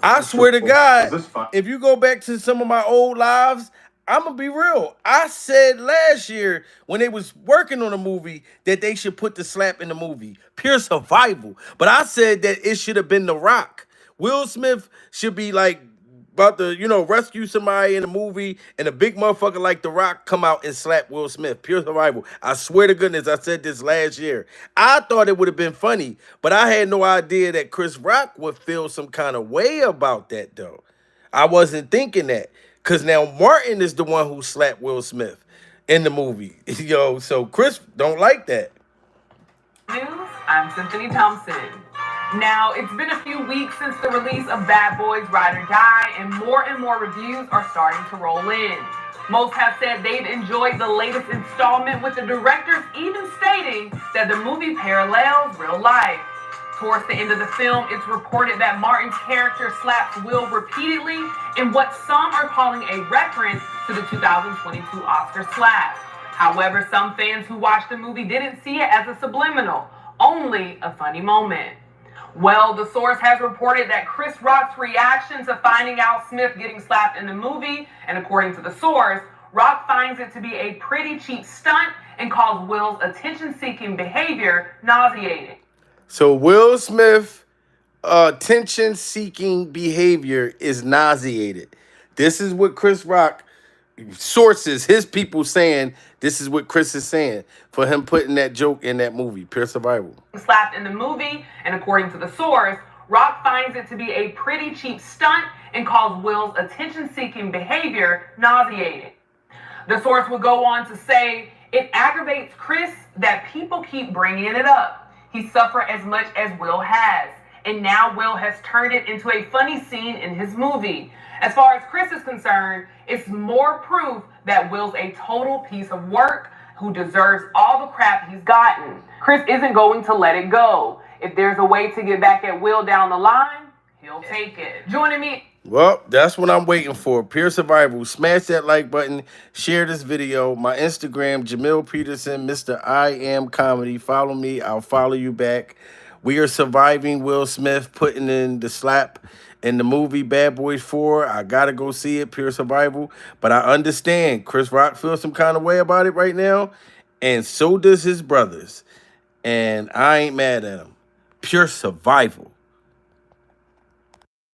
[SPEAKER 1] I swear to God, if you go back to some of my old lives, I'm gonna be real. I said last year when they was working on a movie that they should put the slap in the movie, pure survival. But I said that it should have been The Rock. Will Smith should be like about to, rescue somebody in a movie, and a big motherfucker like The Rock come out and slap Will Smith. Pure survival. I swear to goodness, I said this last year. I thought it would have been funny, but I had no idea that Chris Rock would feel some kind of way about that, though. I wasn't thinking that. Because now Martin is the one who slapped Will Smith in the movie. So Chris don't like that.
[SPEAKER 2] News, I'm Cynthia Thompson. Now, it's been a few weeks since the release of Bad Boys Ride or Die, and more reviews are starting to roll in. Most have said they've enjoyed the latest installment, with the directors even stating that the movie parallels real life. Towards the end of the film, it's reported that Martin's character slaps Will repeatedly in what some are calling a reference to the 2022 Oscar slap. However, some fans who watched the movie didn't see it as a subliminal, only a funny moment. Well, the source has reported that Chris Rock's reaction to finding out Smith getting slapped in the movie, and according to the source, Rock finds it to be a pretty cheap stunt and calls Will's attention-seeking behavior nauseating.
[SPEAKER 1] So Will Smith attention-seeking behavior is nauseated. This is what Chris Rock sources, his people saying, this is what Chris is saying for him putting that joke in that movie, Pure Survival.
[SPEAKER 2] Slapped in the movie, and according to the source, Rock finds it to be a pretty cheap stunt and calls Will's attention-seeking behavior nauseating. The source would go on to say, it aggravates Chris that people keep bringing it up. He suffered as much as Will has, and now Will has turned it into a funny scene in his movie. As far as Chris is concerned, it's more proof that Will's a total piece of work who deserves all the crap he's gotten. Chris isn't going to let it go. If there's a way to get back at Will down the line, he'll take it. Joining me.
[SPEAKER 1] Well, that's what I'm waiting for. Pure Survival. Smash that like button. Share this video. My Instagram, Jamil Peterson, Mr. I Am Comedy. Follow me. I'll follow you back. We are surviving Will Smith putting in the slap in the movie Bad Boys 4. I got to go see it, Pure Survival. But I understand Chris Rock feels some kind of way about it right now. And so does his brothers. And I ain't mad at him. Pure Survival.